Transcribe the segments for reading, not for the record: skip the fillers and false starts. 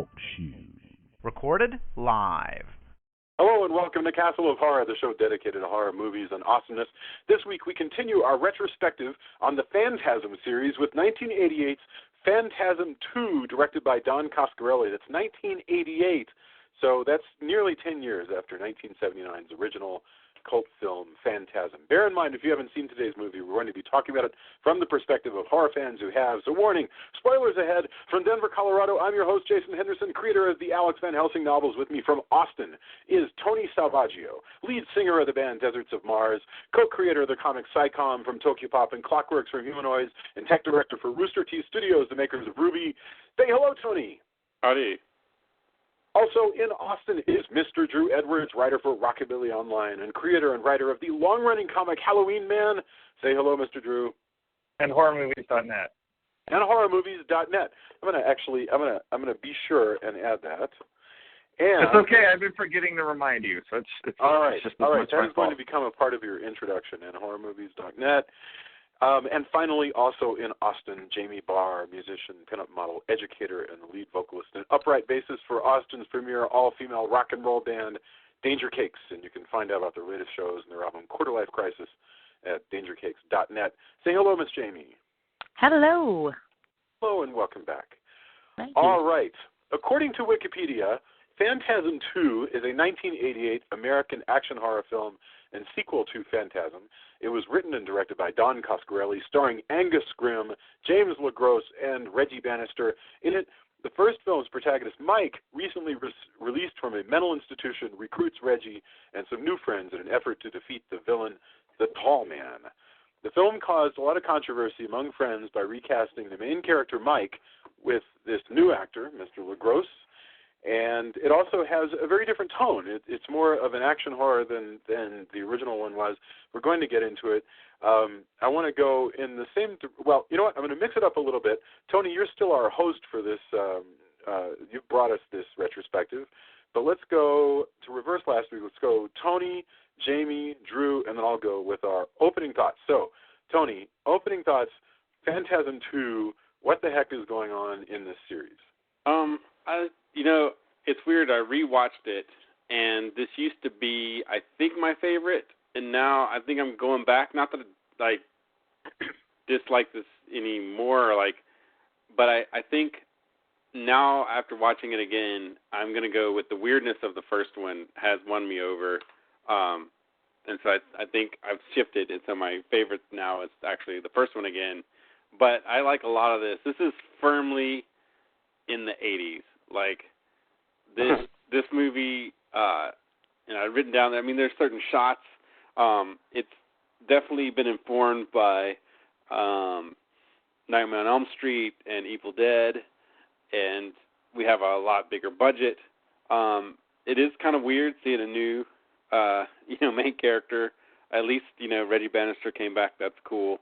Talk Show. Recorded live. Hello and welcome to Castle of Horror, the show dedicated to horror movies and awesomeness. This week we continue our retrospective on the Phantasm series with 1988's Phantasm 2, directed by Don Coscarelli. That's 1988, so that's nearly 10 years after 1979's original cult film Phantasm. Bear in mind, if you haven't seen today's movie, we're going to be talking about it from the perspective of horror fans who have. So warning, spoilers ahead. From Denver, Colorado, I'm your host, Jason Henderson, creator of the Alex Van Helsing novels. With me from Austin is Tony Salvaggio, lead singer of the band Deserts of Mars, co-creator of the comic Psycom from Tokyopop and Clockworks from Humanoids, and tech director for Rooster Teeth Studios, the makers of Ruby. Say hello, Tony. Howdy. Also in Austin is Mr. Drew Edwards, writer for Rockabilly Online and creator and writer of the long-running comic Halloween Man. Say hello, Mr. Drew. And horrormovies.net. And horrormovies.net. I'm gonna be sure and add that. And it's okay. I've been forgetting to remind you, so it's all right. It's just all right. That is going fault. to become a part of your introduction. And horrormovies.net. And finally, also in Austin, Jamie Barr, musician, pinup model, educator, and the lead vocalist and upright bassist for Austin's premier all-female rock and roll band, Danger Cakes. And you can find out about their latest shows and their album Quarter Life Crisis at dangercakes.net. Say hello, Miss Jamie. Hello. Hello, and welcome back. Thank you. All right. According to Wikipedia, Phantasm 2 is a 1988 American action horror film and sequel to Phantasm. It was written and directed by Don Coscarelli, starring Angus Scrimm, James LaGrosse, and Reggie Bannister. In it, the first film's protagonist, Mike, recently released from a mental institution, recruits Reggie and some new friends in an effort to defeat the villain, the Tall Man. The film caused a lot of controversy among friends by recasting the main character, Mike, with this new actor, Mr. LaGrosse. And it also has a very different tone. It's more of an action horror than the original one was. We're going to get into it. I want to go in the same... Well, you know what? I'm going to mix it up a little bit. Tony, you're still our host for this. You've brought us this retrospective. But let's go to reverse last week. Let's go Tony, Jamie, Drew, and then I'll go with our opening thoughts. So, Tony, opening thoughts, Phantasm 2, what the heck is going on in this series? It's weird. I rewatched it, and this used to be, I think, my favorite, and now I think I'm going back. Not that I dislike this anymore, but I think now after watching it again, I'm going to go with the weirdness of the first one has won me over, and so I think I've shifted, and so my favorite now is actually the first one again. But I like a lot of this. This is firmly in the 80s. This movie, and I've written down that, there's certain shots. It's definitely been informed by Nightmare on Elm Street and Evil Dead, and we have a lot bigger budget. It is kind of weird seeing a new, main character. At least, Reggie Bannister came back. That's cool.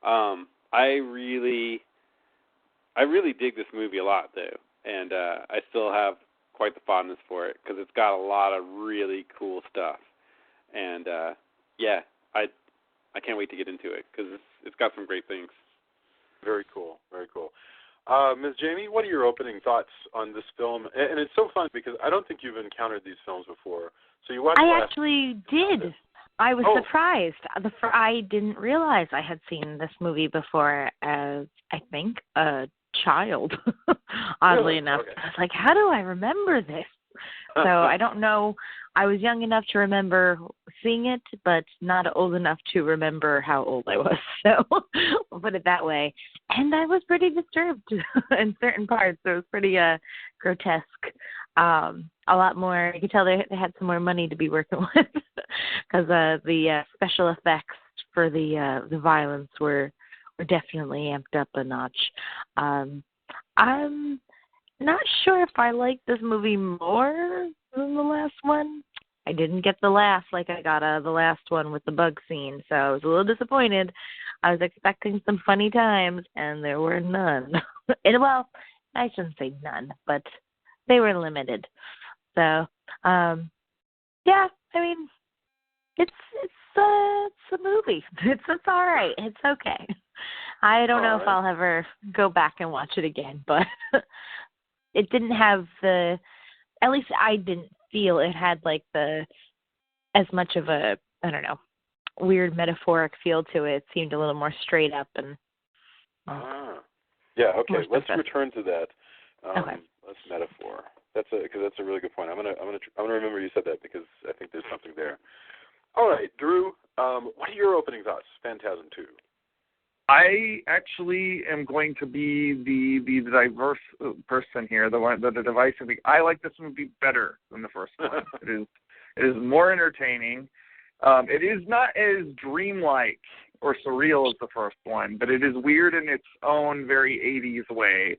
I really dig this movie a lot, though. And I still have quite the fondness for it because it's got a lot of really cool stuff. And, I can't wait to get into it because it's got some great things. Very cool, very cool. Ms. Jamie, what are your opening thoughts on this film? And it's so fun because I don't think you've encountered these films before. So you watched I actually did. I was surprised. I didn't realize I had seen this movie before as, I think, a child, oddly enough. Okay. I was like, how do I remember this? So I don't know. I was young enough to remember seeing it, but not old enough to remember how old I was. So we'll put it that way. And I was pretty disturbed in certain parts. It was pretty grotesque. A lot more. You could tell they had some more money to be working with because the special effects for the violence were definitely amped up a notch. I'm not sure if I like this movie more than the last one. I didn't get the laugh like I got out of the last one with the bug scene, so I was a little disappointed. I was expecting some funny times, and there were none. Well, I shouldn't say none, but they were limited. So, it's a movie. It's all right. It's okay. I don't know if I'll ever go back and watch it again, but it didn't have the, at least I didn't feel it had like the, as much of a, I don't know, weird metaphoric feel to it. It seemed a little more straight up and yeah, okay. Let's return to that. Okay. That's metaphor. Because that's a really good point. I'm gonna remember you said that because I think there's something there. All right, Drew. What are your opening thoughts? Phantasm 2. I actually am going to be the diverse person here, the divisive. I like this movie better than the first one. It is more entertaining. It is not as dreamlike or surreal as the first one, but it is weird in its own very 80s way.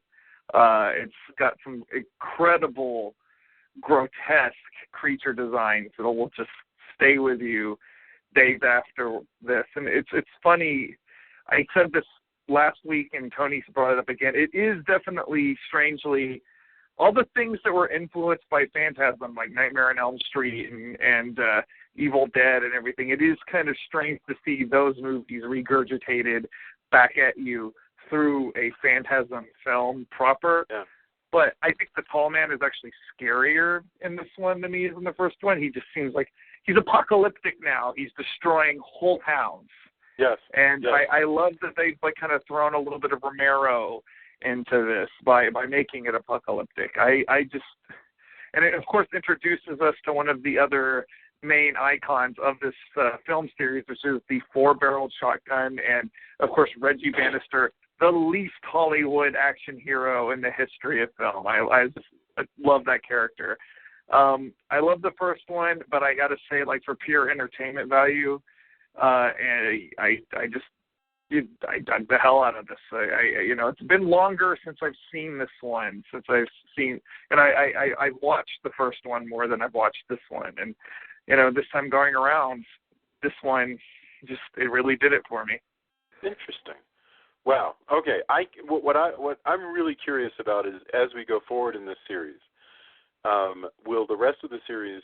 It's got some incredible, grotesque creature designs that will just stay with you days after this. And it's funny. I said this last week, and Tony brought it up again. It is definitely, strangely, all the things that were influenced by Phantasm, like Nightmare on Elm Street and Evil Dead and everything. It is kind of strange to see those movies regurgitated back at you through a Phantasm film proper. Yeah. But I think the tall man is actually scarier in this one than he is in the first one. He just seems like he's apocalyptic now. He's destroying whole towns. Yes. And yes. I love that they've kind of thrown a little bit of Romero into this by making it apocalyptic. I just, and it of course introduces us to one of the other main icons of this film series, which is the 4-barreled shotgun, and of course Reggie Bannister, the least Hollywood action hero in the history of film. I love that character. I love the first one, but I got to say, like, for pure entertainment value, and I dug the hell out of this. It's been longer since I've seen this one, and I watched the first one more than I've watched this one, and this time going around, this one it really did it for me. Interesting. Wow. Okay. What I'm really curious about is, as we go forward in this series, will the rest of the series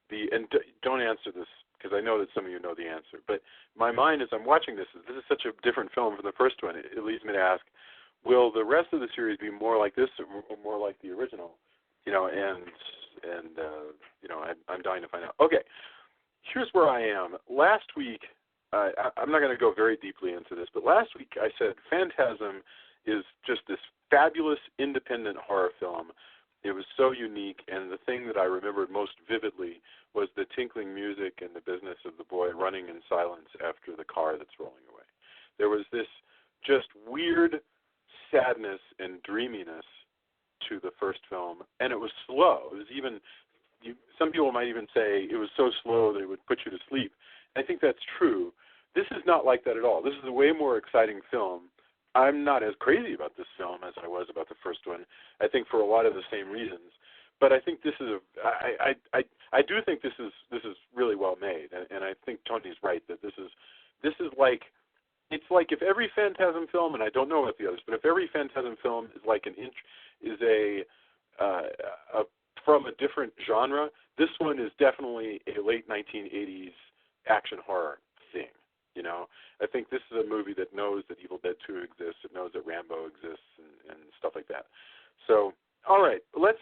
be? And don't answer this, because I know that some of you know the answer. But my mind, as I'm watching this is such a different film from the first one. It leads me to ask, will the rest of the series be more like this or more like the original? I'm dying to find out. Okay, here's where I am. Last week, I'm not going to go very deeply into this, but last week I said Phantasm is just this fabulous independent horror film. It was so unique, and the thing that I remembered most vividly was the tinkling music and the business of the boy running in silence after the car that's rolling away. There was this just weird sadness and dreaminess to the first film, and it was slow. It was even, some people might even say it was so slow that it would put you to sleep. I think that's true. This is not like that at all. This is a way more exciting film. I'm not as crazy about this film as I was about the first one, I think, for a lot of the same reasons. But I think this is I do think this is really well made, and I think Tony's right that this is like, it's like if every Phantasm film, and I don't know about the others, but if every Phantasm film is like from a different genre, this one is definitely a late 1980s action horror thing. I think this is a movie that knows that Evil Dead 2 exists. It knows that Rambo exists and stuff like that. So, all right, let's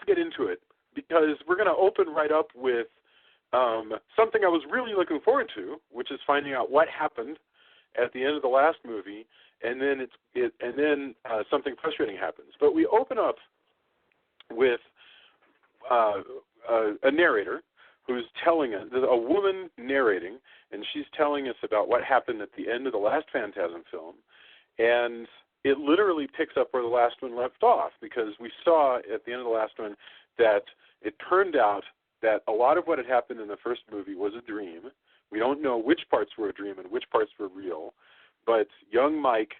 get into it, because we're going to open right up with something I was really looking forward to, which is finding out what happened at the end of the last movie, and then something frustrating happens. But we open up with a narrator who's telling us, a woman narrating, and she's telling us about what happened at the end of the last Phantasm film, and it literally picks up where the last one left off, because we saw at the end of the last one that it turned out that a lot of what had happened in the first movie was a dream. We don't know which parts were a dream and which parts were real, but young Mike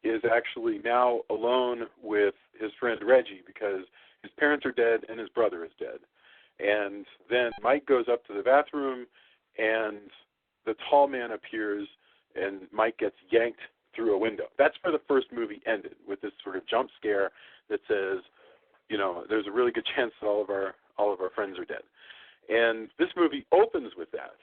is actually now alone with his friend Reggie because his parents are dead and his brother is dead. And then Mike goes up to the bathroom, and the tall man appears, and Mike gets yanked through a window. That's where the first movie ended, with this sort of jump scare that says, there's a really good chance that all of our friends are dead. And this movie opens with that.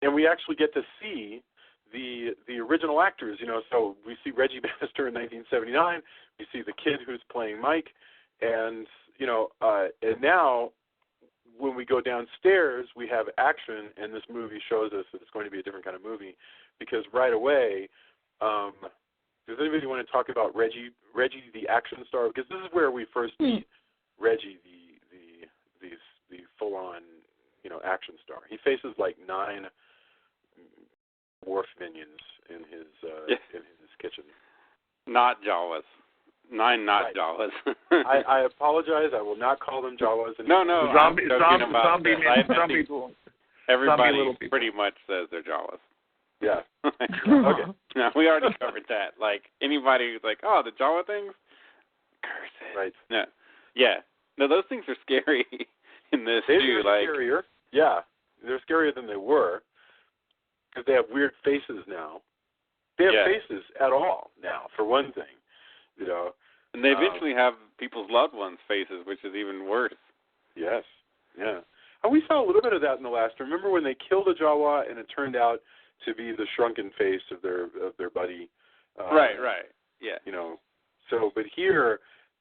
And we actually get to see the original actors. So we see Reggie Bannister in 1979. We see the kid who's playing Mike, and and now when we go downstairs, we have action, and this movie shows us that it's going to be a different kind of movie, because right away, does anybody want to talk about Reggie the action star? Because this is where we first meet Reggie, the full-on, action star. He faces like 9 Worf minions in his kitchen. Not Jawas. 9 not right. Jawas. I apologize. I will not call them Jawas. No. Zombie people. Everybody zombie pretty much says they're Jawas. Yeah. Okay. No, we already covered that. Like, anybody who's like, oh, the Jawa things? Curse it. Right. No. Yeah. No, those things are scary in this, they're too. Like, scarier. Yeah. They're scarier than they were, because they have weird faces now. They have faces at all now, for one thing. And they eventually have people's loved ones' faces, which is even worse. Yes. Yeah. And we saw a little bit of that in the last. Remember when they killed a Jawa and it turned out to be the shrunken face of their buddy? Right. Yeah. So, but here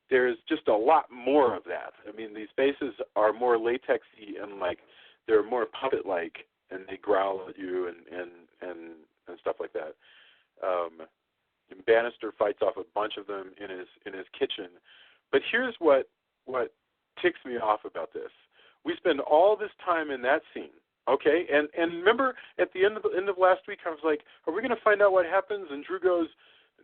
there's just a lot more of that. I mean, these faces are more latexy and like they're more puppet-like, and they growl at you and stuff like that. And Bannister fights off a bunch of them in his kitchen. But here's what ticks me off about this. We spend all this time in that scene, okay? And remember at the end of last week, I was like, are we going to find out what happens? And Drew goes,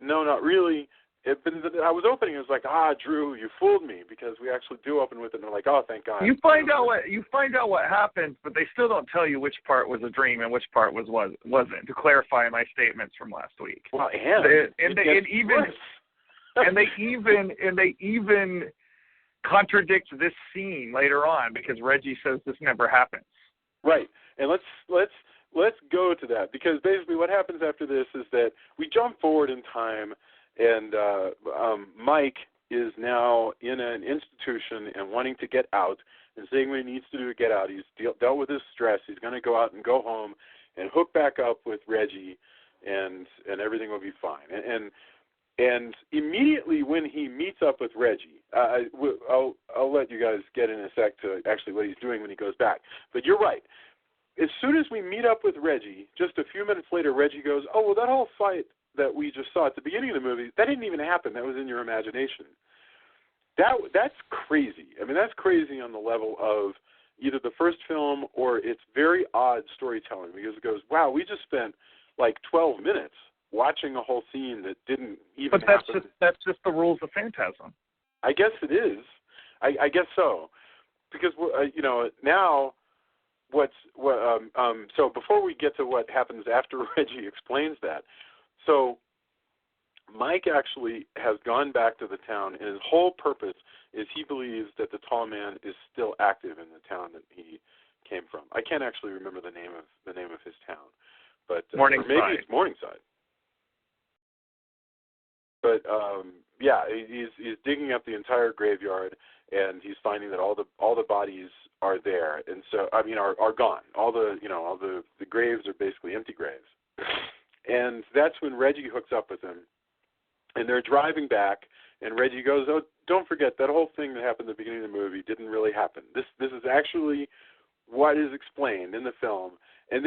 no, not really. I was opening. It was like, Drew, you fooled me, because we actually do open with it. And they're like, oh, thank God. You find out what happens, but they still don't tell you which part was a dream and which part wasn't. To clarify my statements from last week. Well, they even contradict this scene later on, because Reggie says this never happened. Right, and let's go to that, because basically what happens after this is that we jump forward in time. And Mike is now in an institution and wanting to get out, and saying what he needs to do to get out. He's dealt with his stress. He's going to go out and go home and hook back up with Reggie, and everything will be fine. And immediately when he meets up with Reggie, I'll let you guys get in a sec to actually what he's doing when he goes back. But you're right. As soon as we meet up with Reggie, just a few minutes later, Reggie goes, oh, well, that whole fight that we just saw at the beginning of the movie, that didn't even happen. That was in your imagination. That's crazy. I mean, that's crazy on the level of either the first film or it's very odd storytelling, because it goes, wow, we just spent like 12 minutes watching a whole scene that didn't even happen. But that's just the rules of Phantasm. I guess it is. I guess so. Because, now so before we get to what happens after Reggie explains that, so Mike actually has gone back to the town, and his whole purpose is he believes that the tall man is still active in the town that he came from. I can't actually remember the name of his town, but Morningside. Maybe it's Morningside. But he's digging up the entire graveyard, and he's finding that all the bodies are there, and so are gone. All the graves are basically empty graves. And that's when Reggie hooks up with him, and they're driving back, and Reggie goes, oh, don't forget, that whole thing that happened at the beginning of the movie didn't really happen. This is actually what is explained in the film. And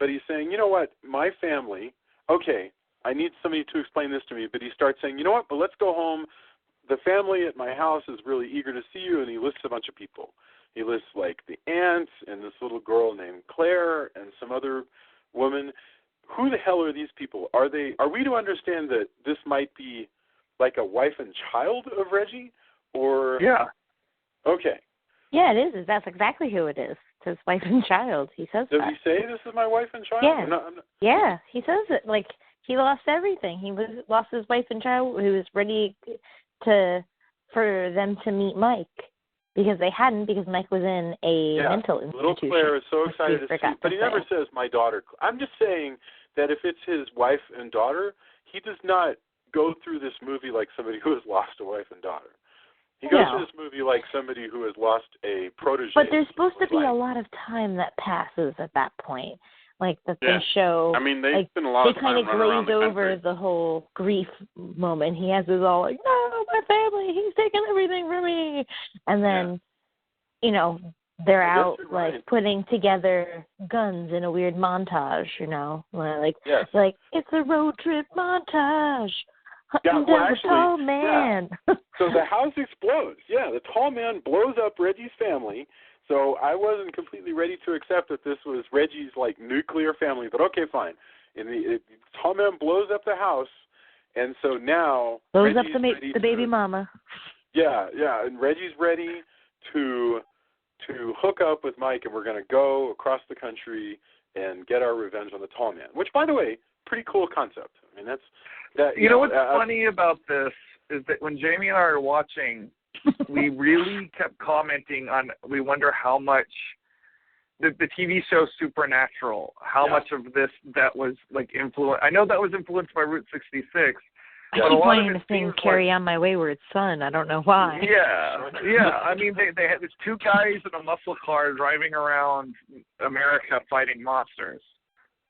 but he's saying, you know what, my family, okay, I need somebody to explain this to me, but he starts saying, you know what, but let's go home. The family at my house is really eager to see you, and he lists a bunch of people. He lists, like, the aunt and this little girl named Claire and some other woman. Who the hell are these people? Are we to understand that this might be like a wife and child of Reggie? Or yeah. Okay. Yeah, it is. That's exactly who it is. It's his wife and child. He says Does that. he say this is my wife and child? Yeah. I'm not... Yeah, he says it. Like, he lost everything. He lost his wife and child, who was ready for them to meet Mike. Because they hadn't, because Mike was in a mental institution. Little Claire is so excited to see, but he never says my daughter. I'm just saying that if it's his wife and daughter, he does not go through this movie like somebody who has lost a wife and daughter. He goes through this movie like somebody who has lost a protege. But there's supposed to be a lot of time that passes at that point. like that they show. I mean, they like, spend a lot of time kind of running around glaze the over country. the whole grief moment. He has this all like, no, my family, he's taking everything from me. And then, you know, they're out like putting together guns in a weird montage, you know, like it's a road trip montage. Hunting down the tall man. Yeah. So the house explodes. Yeah, the tall man blows up Reggie's family. So I wasn't completely ready to accept that this was Reggie's like nuclear family, but okay, fine. And the tall man blows up the house, and so now blows Reggie's up the baby mama. Yeah, and Reggie's ready to hook up with Mike, and we're going to go across the country and get our revenge on the tall man. Which, by the way, pretty cool concept. I mean, that's that. You know what's funny about this is that when Jamie and I are watching, we really kept commenting on. We wonder how much the TV show Supernatural, how much of this that was like influenced. I know that was influenced by Route 66. I keep wanting to sing "Carry On My Wayward Son." I don't know why. Yeah. I mean, they had these two guys in a muscle car driving around America fighting monsters.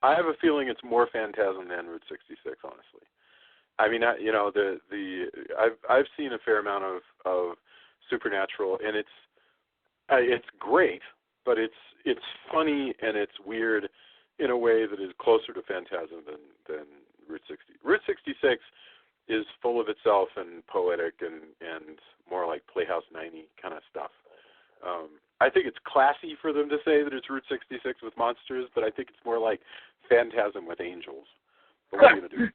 I have a feeling it's more Phantasm than Route 66, honestly. I mean, you know, I've seen a fair amount of Supernatural, and it's great, but it's funny and it's weird in a way that is closer to Phantasm than Route 60. Route 66 is full of itself and poetic and more like Playhouse 90 kind of stuff. I think it's classy for them to say that it's Route 66 with monsters, but I think it's more like Phantasm with angels. But what are you gonna do?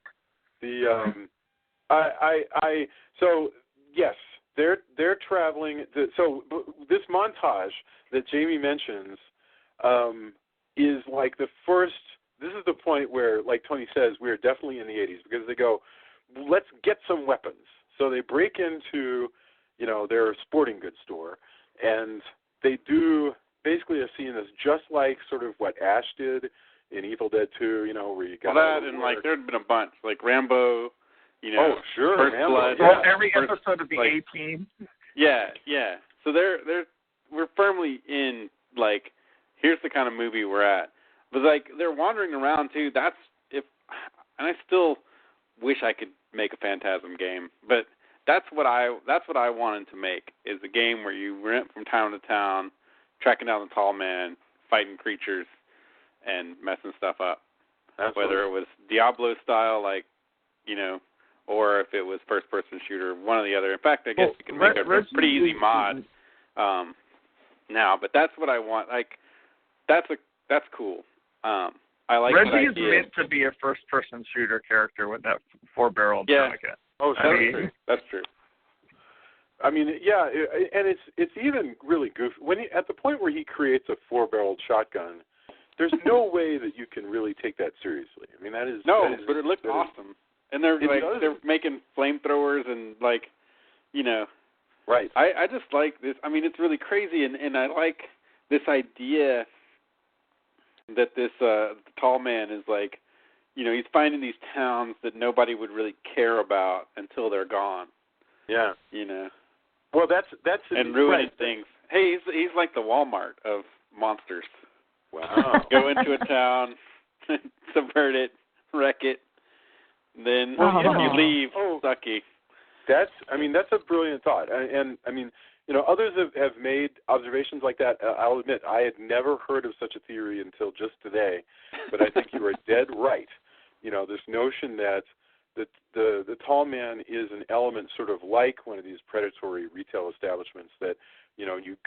So yes, they're traveling. So this montage that Jamie mentions is like the first. This is the point where, like Tony says, we're definitely in the 80s because they go, let's get some weapons. So they break into, you know, their sporting goods store, and they do basically a scene that's just like sort of what Ash did in Evil Dead 2, you know, where you got that and like there had been a bunch, like Rambo, you know, First Rambo, Blood. Well, every episode of the A-Team. Yeah. So we're firmly in like, here's the kind of movie we're at. But like they're wandering around too. And I still wish I could make a Phantasm game, but that's what I wanted to make, is a game where you went from town to town, tracking down the tall man, fighting creatures, and messing stuff up. Absolutely. Whether it was Diablo style, like, you know, or if it was first-person shooter, one or the other. In fact, I guess you can make a pretty easy mod now, but that's what I want. Like, that's cool. I like Reggie is meant to be a first-person shooter character with that four-barreled shotgun. Oh, that's true. I mean, yeah, and it's even really goofy. At the point where he creates a four-barreled shotgun, there's no way that you can really take that seriously. I mean, but it looked awesome. And they're making flamethrowers and like, you know. Right. I just like this. I mean, it's really crazy, and I like this idea that this tall man is like, you know, he's finding these towns that nobody would really care about until they're gone. Yeah. You know. Well, that's and ruining things. Hey, he's like the Walmart of monsters. Wow. Go into a town, subvert it, wreck it, then you leave, sucky. That's a brilliant thought. And I mean, you know, others have made observations like that. I'll admit, I had never heard of such a theory until just today, but I think you are dead right. You know, this notion that the tall man is an element sort of like one of these predatory retail establishments that, you know, you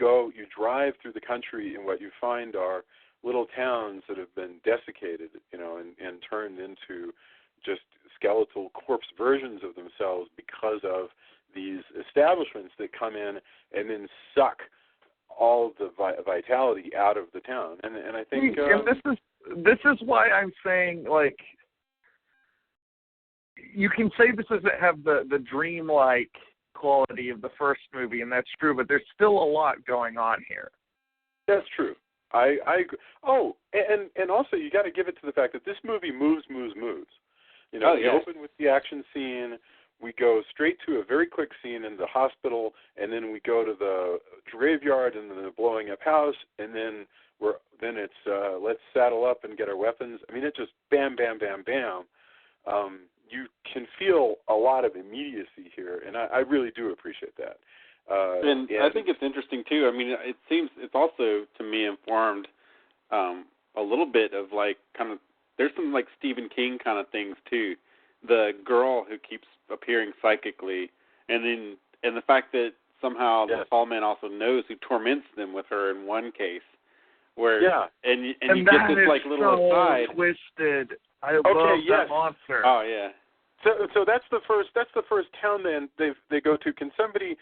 drive through the country and what you find are little towns that have been desiccated, you know, and turned into just skeletal corpse versions of themselves because of these establishments that come in and then suck all the vitality out of the town. And I think and this is why I'm saying, like, you can say this doesn't have the dreamlike quality of the first movie, and that's true, but there's still a lot going on here. That's true. I agree. Oh, and also you got to give it to the fact that this movie moves. You know, we open with the action scene, we go straight to a very quick scene in the hospital, and then we go to the graveyard and the blowing up house, and then then it's let's saddle up and get our weapons. I mean, it just bam, bam, bam, bam. You can feel a lot of immediacy here, and I really do appreciate that. And I think it's interesting too. I mean, it seems it's also to me informed a little bit of like kind of there's some like Stephen King kind of things too. The girl who keeps appearing psychically, and the fact that somehow the tall man also knows who torments them with her in one case, where and you get this like little so aside. Twisted. I love that monster. Oh yeah. So that's the first town then they go to. Can somebody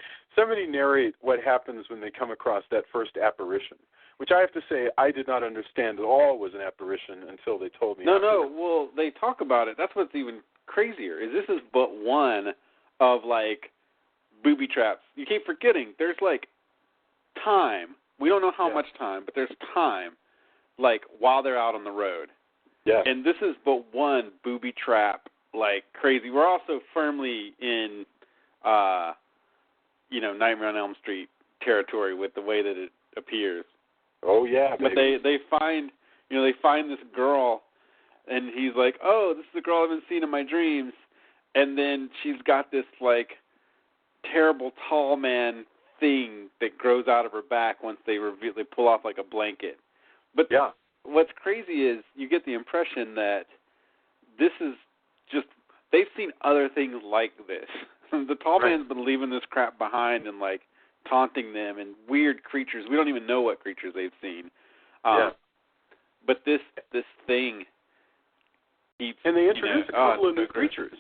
narrate what happens when they come across that first apparition? Which I have to say I did not understand at all was an apparition until they told me. No. Well, they talk about it. That's what's even crazier. Is this is but one of like booby traps. You keep forgetting there's like time. We don't know how much time, but there's time. Like while they're out on the road. Yeah. And this is but one booby trap. Like crazy. We're also firmly in, Nightmare on Elm Street territory with the way that it appears. Oh yeah, but baby. they find this girl, and he's like, oh, this is the girl I've been seeing in my dreams, and then she's got this like terrible tall man thing that grows out of her back once they pull off like a blanket. But what's crazy is you get the impression that this is just they've seen other things like this. The tall man's been leaving this crap behind and like taunting them and weird creatures. We don't even know what creatures they've seen. But this thing keeps. And they introduce a couple of new creatures.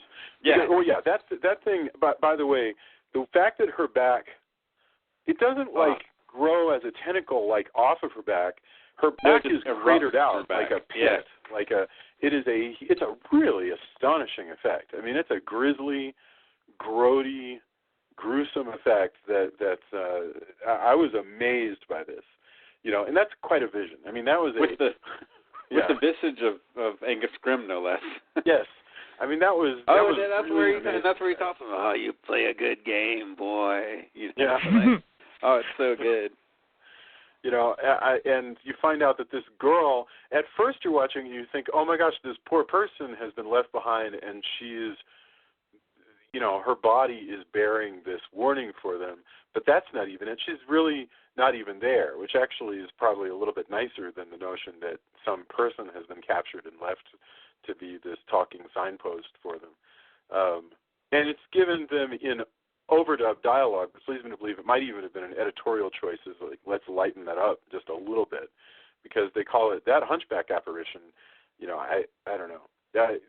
Yeah. Oh yeah, that thing. By the way, the fact that her back, it doesn't grow as a tentacle like off of her back. Her back is cratered out like a pit, It's a really astonishing effect. I mean, it's a grisly, grody, gruesome effect that I was amazed by this. And that's quite a vision. I mean, that was with the visage of Angus Scrimm, no less. Yes. I mean, that's really where he talks about, oh, you play a good game, boy. Oh, it's so good. And you find out that this girl, at first you're watching and you think, oh my gosh, this poor person has been left behind and she's, her body is bearing this warning for them. But that's not even it. She's really not even there, which actually is probably a little bit nicer than the notion that some person has been captured and left to be this talking signpost for them. And it's given them in overdub dialogue, which leads me to believe it might even have been an editorial choice, is like, let's lighten that up just a little bit, because they call it that hunchback apparition. I don't know.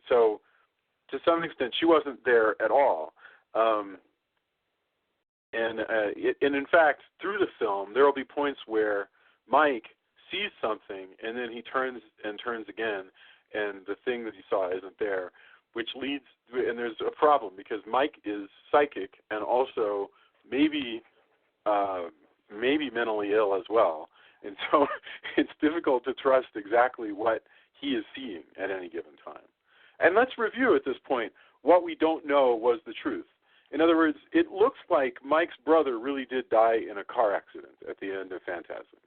So to some extent, she wasn't there at all. And in fact, through the film, there will be points where Mike sees something and then he turns again, and the thing that he saw isn't there, which leads, and there's a problem because Mike is psychic and also maybe mentally ill as well, and so it's difficult to trust exactly what he is seeing at any given time. And let's review at this point what we don't know was the truth. In other words, it looks like Mike's brother really did die in a car accident at the end of Phantasm,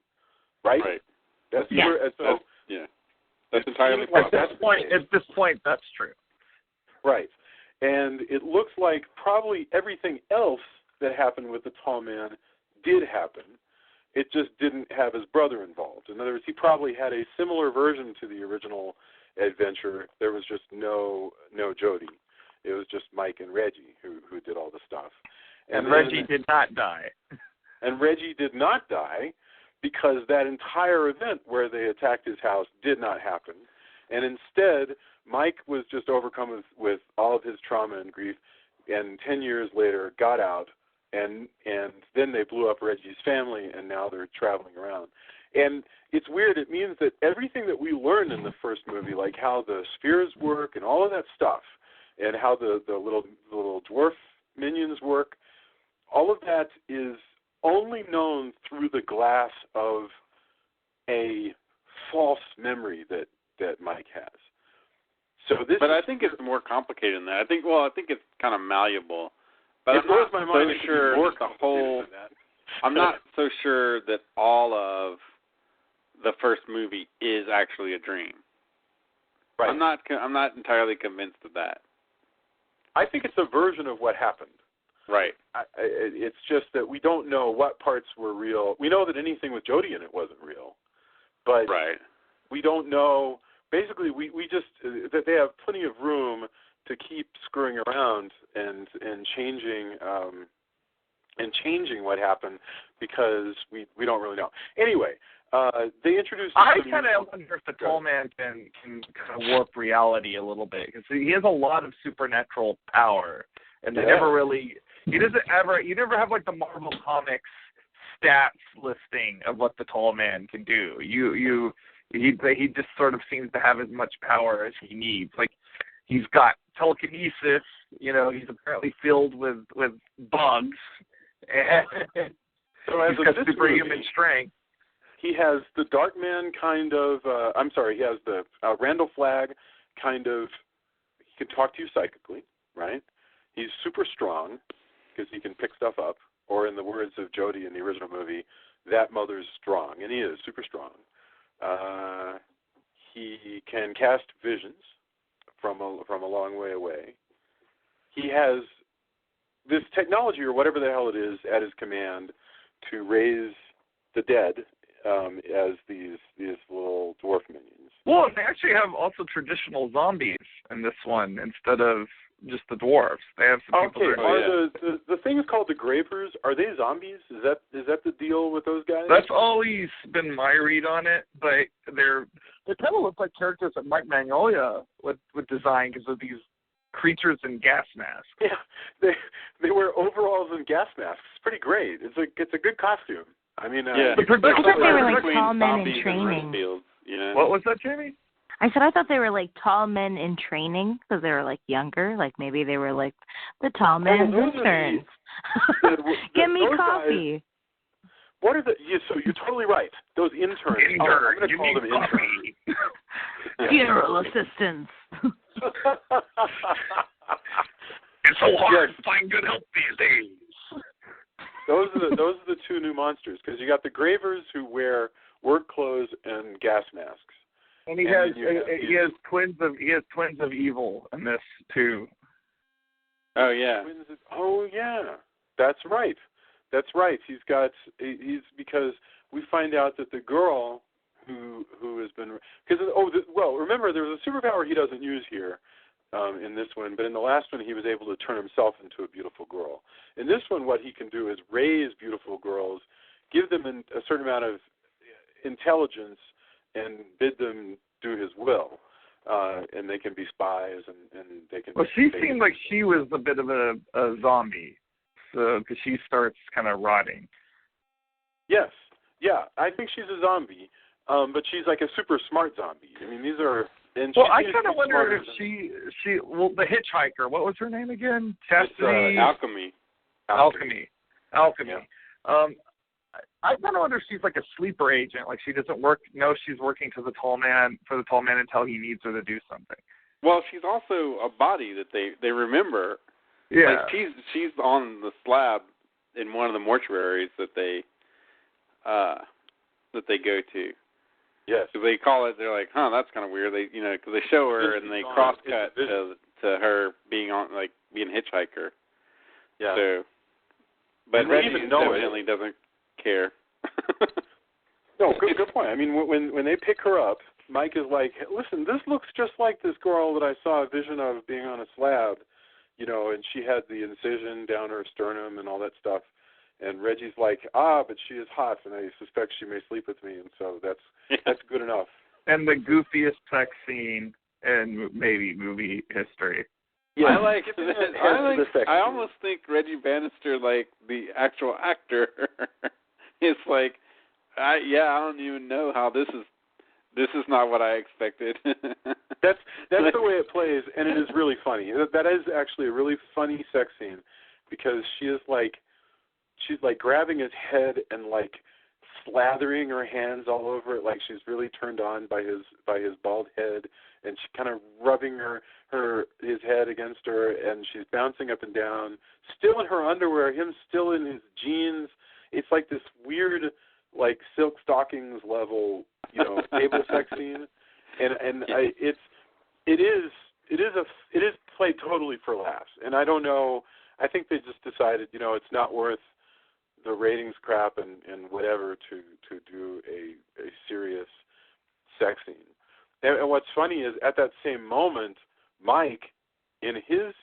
right? Right. That's That's entirely possible. At this point, that's true. Right. And it looks like probably everything else that happened with the tall man did happen. It just didn't have his brother involved. In other words, he probably had a similar version to the original adventure. There was just no Jody. It was just Mike and Reggie who did all the stuff. And Reggie did not die. And Reggie did not die because that entire event where they attacked his house did not happen. And instead, Mike was just overcome with all of his trauma and grief, and 10 years later got out, and then they blew up Reggie's family, and now they're traveling around. And it's weird. It means that everything that we learned in the first movie, like how the spheres work and all of that stuff, and how the little dwarf minions work, all of that is only known through the glass of a false memory that Mike has. But I think it's more complicated than that. I think it's kind of malleable. But it blows my mind. So sure the whole. I'm not so sure that all of the first movie is actually a dream. Right. I'm not entirely convinced of that. I think it's a version of what happened. Right. It's just that we don't know what parts were real. We know that anything with Jodie in it wasn't real, but we don't know. Basically, we just that they have plenty of room to keep screwing around and changing what happened because we don't really know. Anyway, they introduced. I kind of wonder if the Tall Man can kind of warp reality a little bit because he has a lot of supernatural power, and they never really. You never have like the Marvel Comics stats listing of what the Tall Man can do. He just sort of seems to have as much power as he needs. Like he's got telekinesis. He's apparently filled with bugs, and so as he's got superhuman strength. He has the Darkman kind of. He has the Randall Flagg kind of. He can talk to you psychically, right? He's super strong because he can pick stuff up. Or in the words of Jodie in the original movie, that mother's strong, and he is super strong. He can cast visions from a long way away. He has this technology or whatever the hell it is at his command to raise the dead as these little dwarf minions. Well, they actually have also traditional zombies in this one instead of just the dwarves. They have some people. The things called the Gravers, are they zombies? Is that the deal with those guys? That's always been my read on it, but they kind of look like characters that Mike Magnolia would design because of these creatures in gas masks. Yeah, they wear overalls and gas masks. It's pretty great. It's a good costume. I mean, I thought they were like tall men in training. What was that, Jamie? I said I thought they were like tall men in training because they were like younger. Like maybe they were like the tall man's interns. Give me coffee. Guys, what are the? So you're totally right. Those interns. I'm going to call them interns. Funeral assistants. It's so hard to find good help these days. Those are the two new monsters because you got the Gravers who wear work clothes and gas masks. And he has twins of evil in this too. Oh yeah. That's right. He's because we find out that the girl who has been remember there was a superpower he doesn't use here in this one, but in the last one he was able to turn himself into a beautiful girl. In this one, what he can do is raise beautiful girls, give them a certain amount of intelligence, and bid them do his will, and they can be spies, and they can. Well, she seemed like she was a bit of a zombie, so because she starts kind of rotting. Yes, yeah, I think she's a zombie, but she's like a super smart zombie. I mean, these are. And well, I kind of wonder if she the hitchhiker. What was her name again? Chastity. Alchemy. Yeah. I kind of wonder if she's like a sleeper agent. Like she doesn't know she's working for the tall man until he needs her to do something. Well, she's also a body that they remember. Yeah. Like she's on the slab in one of the mortuaries that they go to. Yes. So they call it. They're like, that's kind of weird. Because they show her and they cross-cut to her being being a hitchhiker. Yeah. So, but Reggie evidently doesn't care. No, good point. I mean, when they pick her up, Mike is like, listen, this looks just like this girl that I saw a vision of being on a slab, and she had the incision down her sternum and all that stuff. And Reggie's like, but she is hot, and I suspect she may sleep with me, and so that's good enough. And the goofiest sex scene in maybe movie history. Yeah, I almost think Reggie Bannister, like the actual actor, is like, I don't even know how this is not what I expected. That's the way it plays, and it is really funny. That is actually a really funny sex scene because she's like grabbing his head and like slathering her hands all over it, like she's really turned on by his bald head, and she kind of rubbing his head against her, and she's bouncing up and down, still in her underwear, him still in his jeans. It's like this weird like silk stockings level, table sex scene, and it is played totally for laughs, and I don't know. I think they just decided, it's not worth the ratings crap and whatever to do a serious sex scene. And what's funny is at that same moment, Mike, in his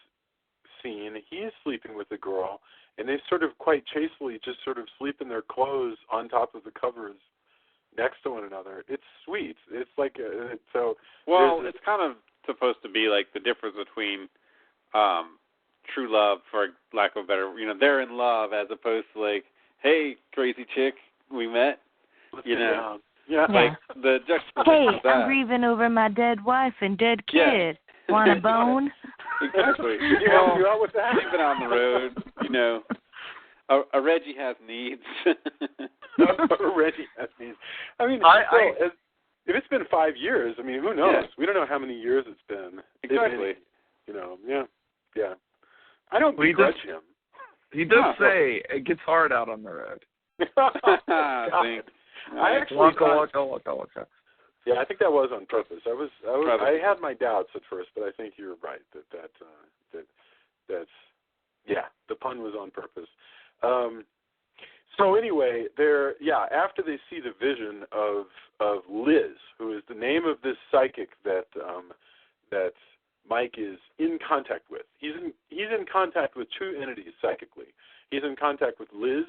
scene, he's sleeping with the girl, and they sort of quite chastely just sort of sleep in their clothes on top of the covers next to one another. It's sweet. It's like so. Well, it's kind of supposed to be like the difference between true love, for lack of a better, they're in love, as opposed to like, hey, crazy chick, we met, Yeah. Like the juxtaposition. Hey, of that. I'm grieving over my dead wife and dead kid. Yeah. Want a bone? Exactly. Did you help you out with that? Sleeping on the road, a Reggie has needs. Reggie has needs. I mean, if it's been 5 years, I mean, who knows? Yeah. We don't know how many years it's been. Exactly. Yeah. I don't begrudge him. He does say it gets hard out on the road. I actually waka. Yeah, I think that was on purpose. I had my doubts at first, but I think you're right that's the pun was on purpose. So anyway, after they see the vision of Liz, who is the name of this psychic that Mike is in contact with. He's in contact with two entities psychically. He's in contact with Liz,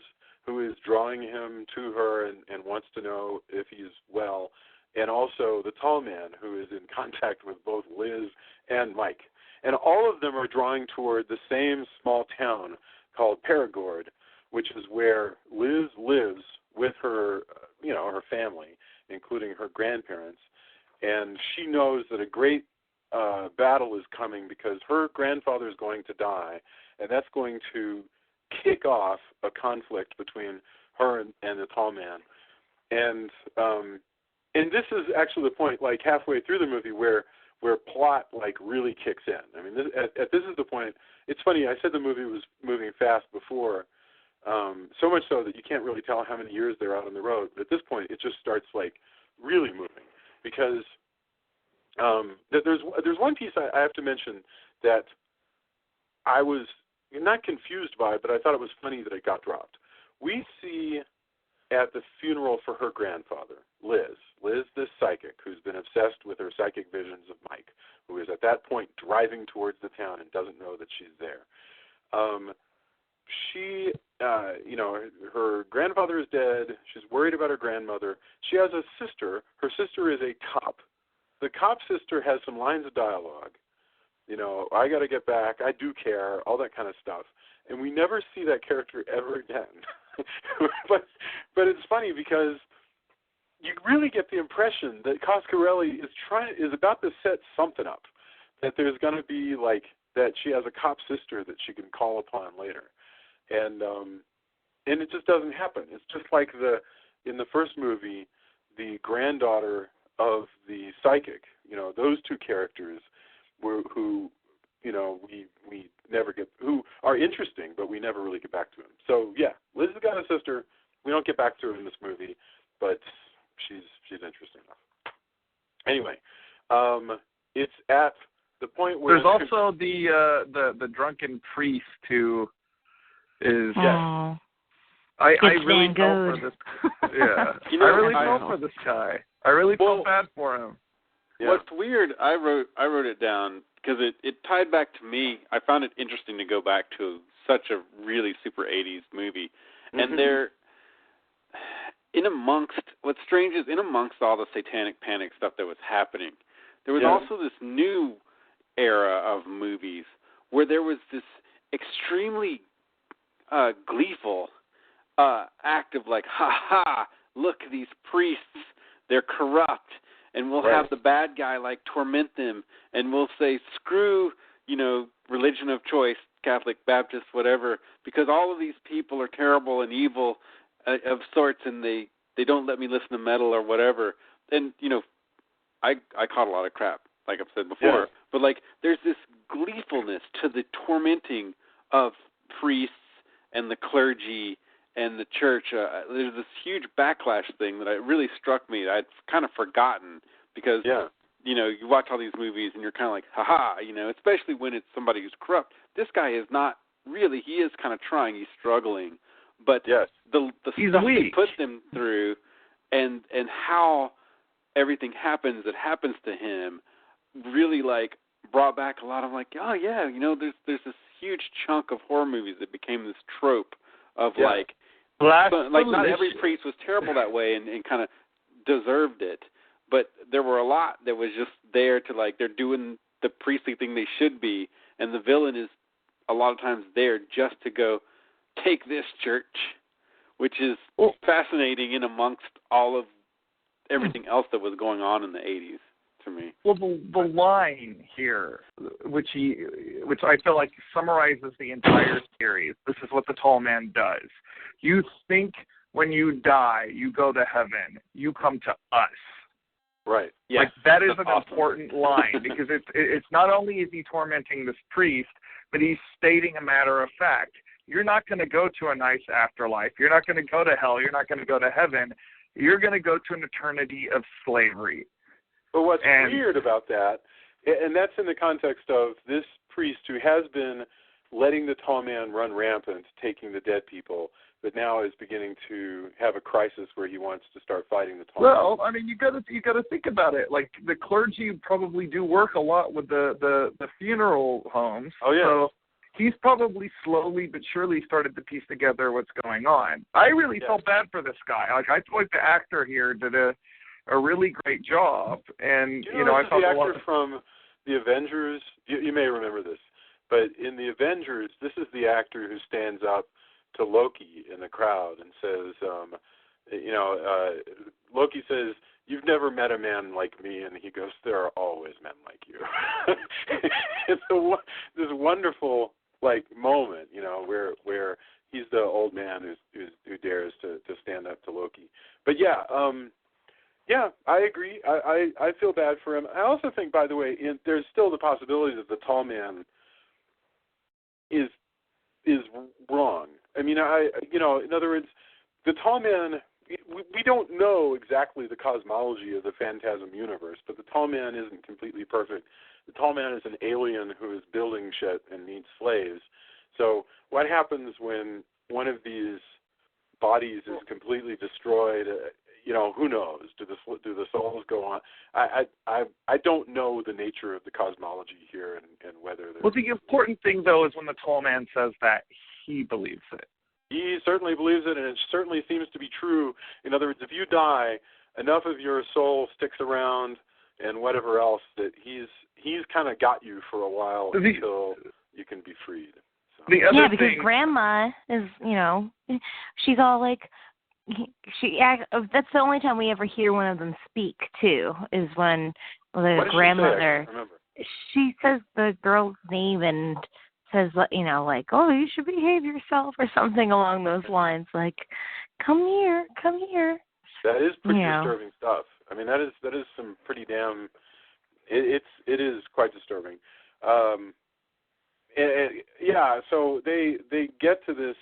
who is drawing him to her and wants to know if he's well, and also the tall man, who is in contact with both Liz and Mike. And all of them are drawing toward the same small town called Perigord, which is where Liz lives with her, her family, including her grandparents. And she knows that a great battle is coming because her grandfather is going to die, and that's going to kick off a conflict between her and the tall man. And this is actually the point, like halfway through the movie, where plot like really kicks in. I mean, this is the point. It's funny. I said the movie was moving fast before, so much so that you can't really tell how many years they're out on the road. But at this point, it just starts like really moving because there's one piece I have to mention that I was not confused by, but I thought it was funny that it got dropped. We see at the funeral for her grandfather, Liz, this psychic who's been obsessed with her psychic visions of Mike, who is at that point driving towards the town and doesn't know that she's there. She, her grandfather is dead. She's worried about her grandmother. She has a sister. Her sister is a cop. The cop sister has some lines of dialogue. I got to get back. I do care. All that kind of stuff. And we never see that character ever again. but it's funny because you really get the impression that Coscarelli is about to set something up. That there's going to be like that she has a cop sister that she can call upon later, and it just doesn't happen. It's just like in the first movie, the granddaughter of the psychic. Those two characters who we never get, who are interesting, but we never really get back to him. So yeah, Liz has got a sister. We don't get back to her in this movie, but she's interesting enough. Anyway, it's at the point where there's also the drunken priest who is. Aww. I really felt for this. Yeah, I really felt for this guy. I really felt bad for him. Yeah. What's weird, I wrote it down because it tied back to me. I found it interesting to go back to such a really super 80s movie. Mm-hmm. And they're what's strange is in amongst all the satanic panic stuff that was happening, there was also this new era of movies where there was this extremely gleeful act of like, ha, look, these priests, they're corrupt. And we'll have the bad guy like torment them, and we'll say, screw, religion of choice, Catholic, Baptist, whatever, because all of these people are terrible and evil of sorts, and they don't let me listen to metal or whatever. And, I caught a lot of crap, like I've said before. But, like, there's this gleefulness to the tormenting of priests and the clergy and the church, there's this huge backlash thing that really struck me that I'd kind of forgotten because, you know, you watch all these movies and you're kind of like, ha-ha, you know, especially when it's somebody who's corrupt. This guy is not really, he is kind of trying, he's struggling. But the stuff he put them through and how everything happens that happens to him really, like, brought back a lot of, like, oh, yeah, you know, there's this huge chunk of horror movies that became this trope of, like not every priest was terrible that way and kind of deserved it, but there were a lot that was just there to, like, they're doing the priestly thing they should be, and the villain is a lot of times there just to go, take this, church, which is fascinating in amongst all of everything else that was going on in the 80s to me. Well, the line here, which I feel like summarizes the entire series, this is what the tall man does. You think when you die, you go to heaven. You come to us. Right. Yes. Like, that is an important line because it's not only is he tormenting this priest, but he's stating a matter of fact. You're not going to go to a nice afterlife. You're not going to go to hell. You're not going to go to heaven. You're going to go to an eternity of slavery. But what's weird about that, and that's in the context of this priest who has been letting the tall man run rampant, taking the dead people, but now is beginning to have a crisis where he wants to start fighting the tall man. Well, I mean, you got to think about it. Like, the clergy probably do work a lot with the funeral homes. Oh yeah. So he's probably slowly but surely started to piece together what's going on. I really felt bad for this guy. Like, I feel like the actor here did a really great job, and you know I thought the actor from the Avengers. You may remember this, but in the Avengers, this is the actor who stands up to Loki in the crowd and says, Loki says, "You've never met a man like me," and he goes, "There are always men like you." It's this wonderful moment, you know, where he's the old man who dares to stand up to Loki. But yeah, I agree. I feel bad for him. I also think, by the way, there's still the possibility that the tall man is wrong. I mean, in other words, the tall man, we don't know exactly the cosmology of the Phantasm universe, but the tall man isn't completely perfect. The tall man is an alien who is building shit and needs slaves. So what happens when one of these bodies is completely destroyed? Who knows? Do the souls go on? I don't know the nature of the cosmology here and whether there's... Well, the important thing, though, is when the tall man says that he believes it. He certainly believes it, and it certainly seems to be true. In other words, if you die, enough of your soul sticks around and whatever else that he's kind of got you for a while until you can be freed. So. Yeah, because Grandma is, she's all like... that's the only time we ever hear one of them speak too, is when the grandmother she says the girl's name and says, oh, you should behave yourself or something along those lines, like, come here. That is pretty disturbing stuff. I mean, that is some pretty damn. It is quite disturbing. So they get to this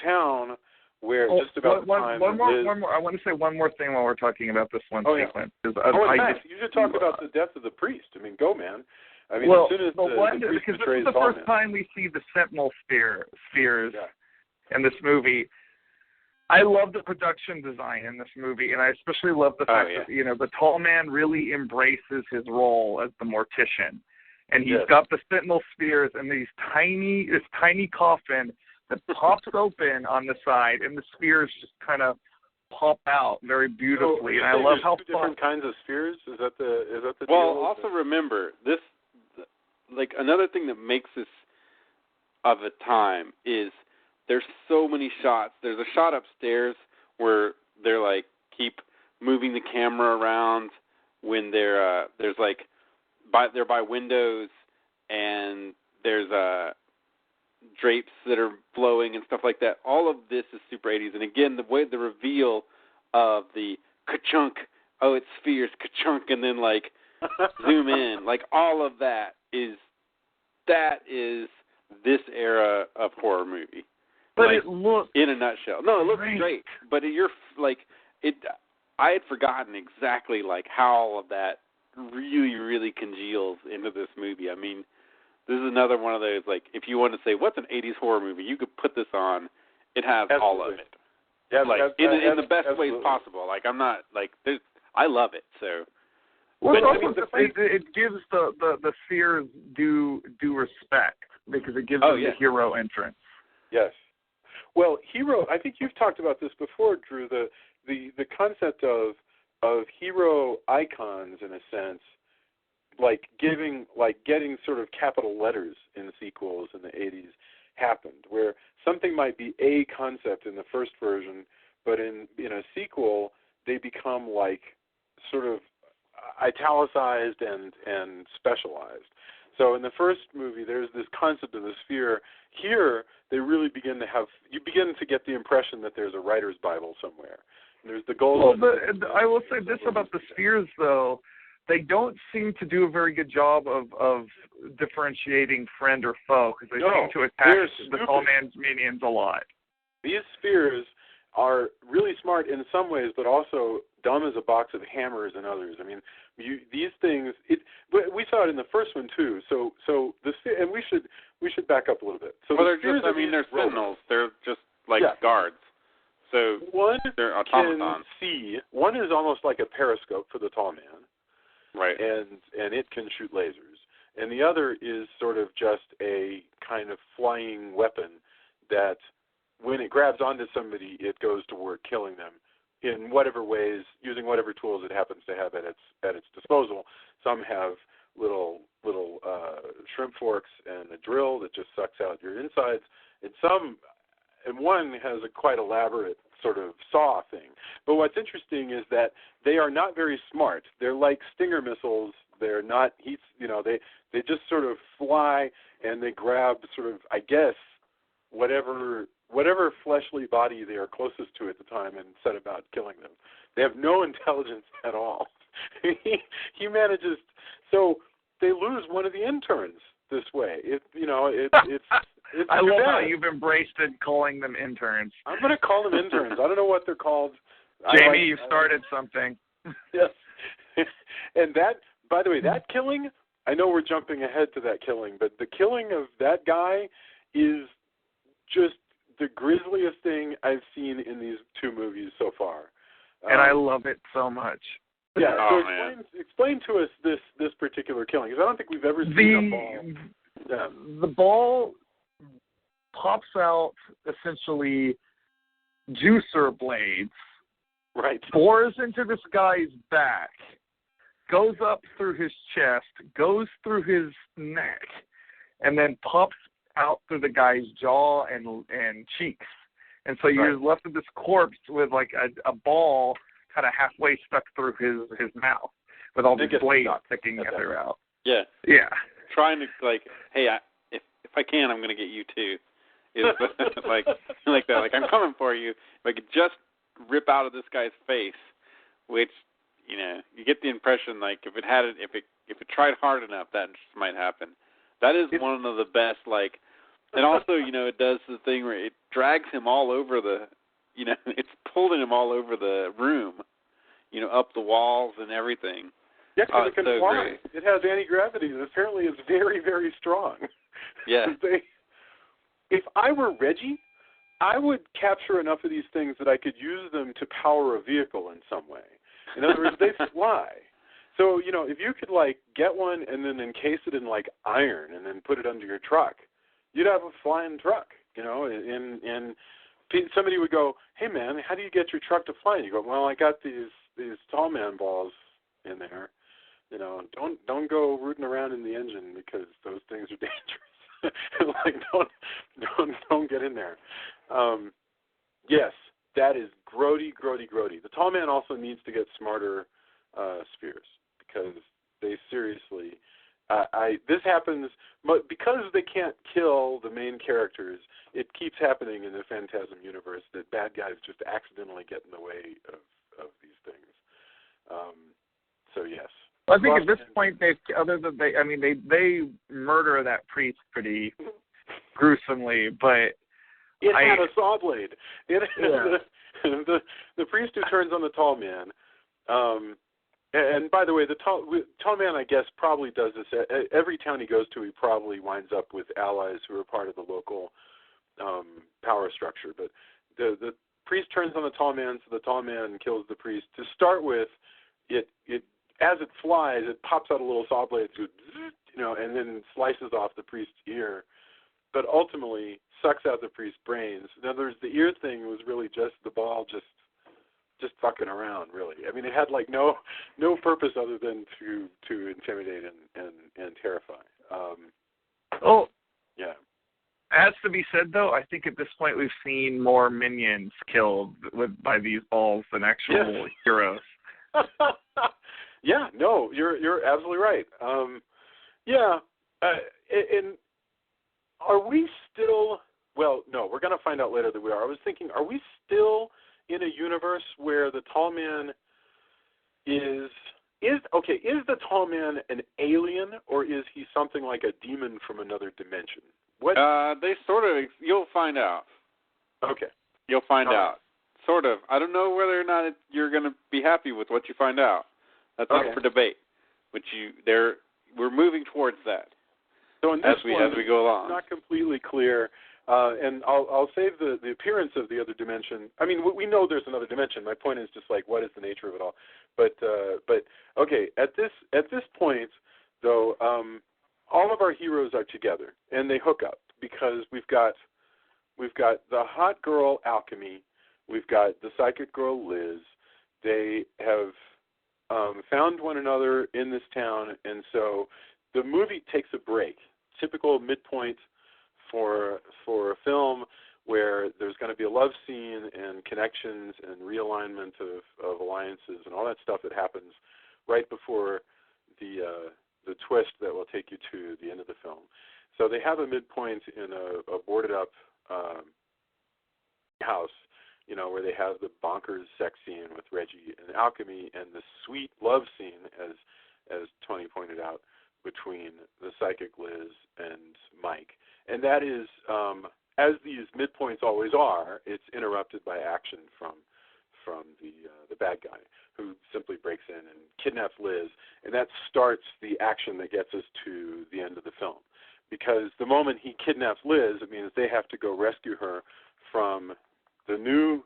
town. Where just about one more. I want to say one more thing while we're talking about this one sequence. You should talk about the death of the priest. I mean, go, man. I mean, as soon as the priest because betrays this is the first time we see the Sentinel spheres in this movie. I love the production design in this movie, and I especially love the fact that the tall man really embraces his role as the mortician, and he's got the Sentinel spheres and this tiny coffin that pops open on the side, and the spheres just kind of pop out very beautifully. And I love how two different kinds of spheres. Is that the well? deal? Also remember this. Like, another thing that makes this of a time is there's so many shots. There's a shot upstairs where they're like keep moving the camera around when they're they're by windows, and there's drapes that are flowing and stuff like that. All of this is super 80s. And again, the reveal of the ka-chunk, it's spheres, ka-chunk, and then zoom in, all of that is this era of horror movie. But like, it looks in a nutshell. No, it looks great. great. But you're like it. I had forgotten exactly like how all of that really, really congeals into this movie. I mean, this is another one of those, like, if you want to say what's an 80s horror movie, you could put this on. It has all of it. Yeah, like in the best ways possible. Like I'm not like I love it. So. Well, But, also it gives the Spheres due respect because it gives them the hero entrance. Yes. Well, hero. I think you've talked about this before, Drew. The concept of hero icons, in a sense, like getting sort of capital letters in sequels in the 80s happened, where something might be a concept in the first version, but in a sequel they become like sort of italicized and specialized. So in the first movie, there's this concept of the sphere. Here, they really begin to get the impression that there's a writer's Bible somewhere. And there's the goal. Well, I will say this about the Spheres, though. They don't seem to do a very good job of differentiating friend or foe, because they seem to attack the tall man's minions a lot. These spheres are really smart in some ways, but also dumb as a box of hammers in others. I mean, these things. But we saw it in the first one too. So the sphere, and we should back up a little bit. So they're sentinels. They're just like guards. So one they're automatons. can see. One is almost like a periscope for the tall man. Right. And it can shoot lasers. And the other is sort of just a kind of flying weapon that when it grabs onto somebody, it goes to work killing them in whatever ways, using whatever tools it happens to have at its disposal. Some have little shrimp forks and a drill that just sucks out your insides, and one has a quite elaborate sort of saw thing. But what's interesting is that they are not very smart. They're like Stinger missiles. They're not they just sort of fly and they grab sort of, I guess, whatever fleshly body they are closest to at the time and set about killing them. They have no intelligence at all. He manages, so they lose one of the interns this way. It's I love how you've embraced it, calling them interns. I'm going to call them interns. I don't know what they're called. Jamie, you started something. Yes. And that, by the way, that killing, I know we're jumping ahead to that killing, but the killing of that guy is just the grisliest thing I've seen in these two movies so far. And I love it so much. Yeah, so explain to us this particular killing, because I don't think we've ever seen a ball. The ball pops out essentially juicer blades, right? Bores into this guy's back, goes up through his chest, goes through his neck, and then pops out through the guy's jaw and cheeks. And so you're left with this corpse with like a ball kind of halfway stuck through his mouth with all these blades sticking out. Yeah. Yeah. Trying to like, hey, if I can, I'm going to get you too. Is like that. Like, I'm coming for you. If I could just rip out of this guy's face, which, you get the impression like if it tried hard enough, that just might happen. That is one of the best. Like, and also, it does the thing where it drags him all over the, it's pulling him all over the room, up the walls and everything. Yeah, because it can fly. It has anti-gravity, and apparently it's very, very strong. Yeah. If I were Reggie, I would capture enough of these things that I could use them to power a vehicle in some way. In other words, they fly. So, if you could, get one and then encase it in, iron and then put it under your truck, you'd have a flying truck, and somebody would go, hey, man, how do you get your truck to fly? And you go, well, I got these tall man balls in there. Don't go rooting around in the engine because those things are dangerous. Don't get in there. Yes, that is grody. The tall man also needs to get smarter spheres because they seriously. This happens, but because they can't kill the main characters, it keeps happening in the Phantasm universe that bad guys just accidentally get in the way of these things. So yes. I think at this point they murder that priest pretty gruesomely, but It had a saw blade. The priest who turns on the tall man. And by the way, the tall man, I guess, probably does this. Every town he goes to, he probably winds up with allies who are part of the local power structure. But the priest turns on the tall man, so the tall man kills the priest. To start with, it as it flies, it pops out a little saw blade, and then slices off the priest's ear. But ultimately, sucks out the priest's brains. In other words, the ear thing was really just the ball just fucking around, really. I mean, it had like no purpose other than to intimidate and terrify. Yeah. Has to be said, though, I think at this point we've seen more minions killed by these balls than actual heroes. Yeah, no, you're absolutely right. And are we still? Well, no, we're going to find out later that we are. I was thinking, are we still in a universe where the tall man is the tall man an alien, or is he something like a demon from another dimension? What? They sort of. You'll find out. Okay. You'll find out. Sort of. I don't know whether or not you're going to be happy with what you find out. That's up for debate. We're moving towards that. So in this as we go along, it's not completely clear. And I'll save the appearance of the other dimension. I mean, we know there's another dimension. My point is just like, what is the nature of it all? But okay, at this point, though, all of our heroes are together and they hook up because we've got the hot girl Alchemy, we've got the psychic girl Liz. They have found one another in this town, and so the movie takes a break. Typical midpoint for a film where there's going to be a love scene and connections and realignment of alliances and all that stuff that happens right before the twist that will take you to the end of the film. So they have a midpoint in a boarded up house, where they have the bonkers sex scene with Reggie and Alchemy and the sweet love scene, as Tony pointed out, between the psychic Liz and Mike. And that is, as these midpoints always are, it's interrupted by action from the bad guy, who simply breaks in and kidnaps Liz, and that starts the action that gets us to the end of the film. Because the moment he kidnaps Liz, it means they have to go rescue her from the new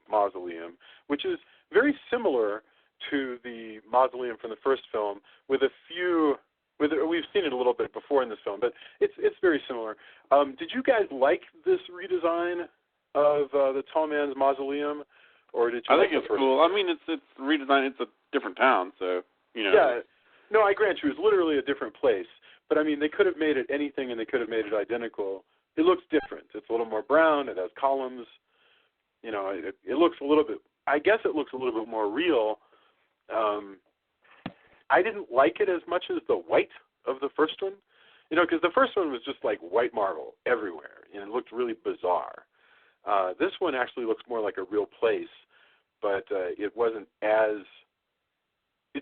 mausoleum, which is very similar to the mausoleum from the first film, with a few. We've seen it a little bit before in this film, but it's very similar. Did you guys like this redesign of the Tall Man's Mausoleum, or did you? I think it's cool. I mean, it's redesigned. It's a different town, so Yeah, no, I grant you, it's literally a different place. But I mean, they could have made it anything, and they could have made it identical. It looks different. It's a little more brown. It has columns. It looks a little bit. I guess it looks a little bit more real. I didn't like it as much as the white of the first one, because the first one was just like white marble everywhere, and it looked really bizarre. This one actually looks more like a real place, but it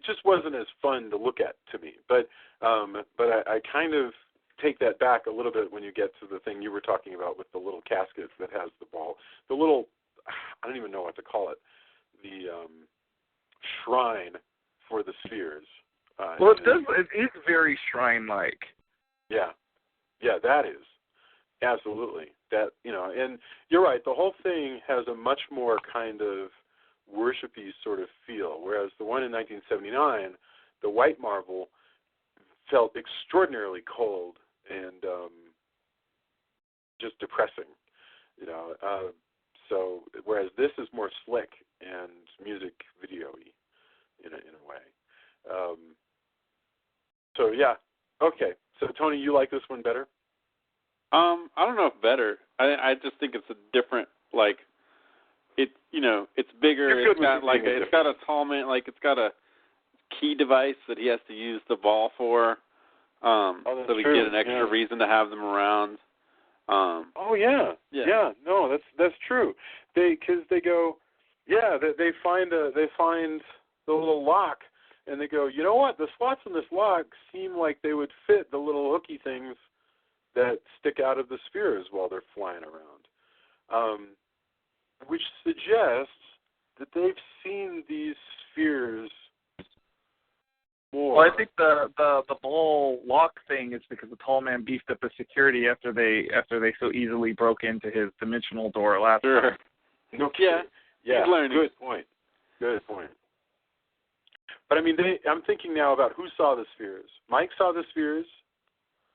just wasn't as fun to look at to me. But I kind of take that back a little bit when you get to the thing you were talking about with the little casket that has the ball, the little, I don't even know what to call it, the shrine for the spheres. Well, it is very shrine-like. Yeah, that is absolutely that. And you're right. The whole thing has a much more kind of worshipy sort of feel, whereas the one in 1979, the white marble, felt extraordinarily cold and just depressing. So whereas this is more slick and music video-y in a way. So yeah, okay. So Tony, you like this one better? I don't know if better. I just think it's a different, like, it's bigger. It's got a tall man, like it's got a key device that he has to use the ball for. So we get an extra reason to have them around. No, that's true. They find the little lock, and they go, you know what? The slots in this lock seem like they would fit the little hooky things that stick out of the spheres while they're flying around. which suggests that they've seen these spheres more. Well, I think the ball lock thing is because the tall man beefed up the security after they so easily broke into his dimensional door last time. No kidding. Yeah. He's learning. Good point. But I mean, I'm thinking now about who saw the spheres. Mike saw the spheres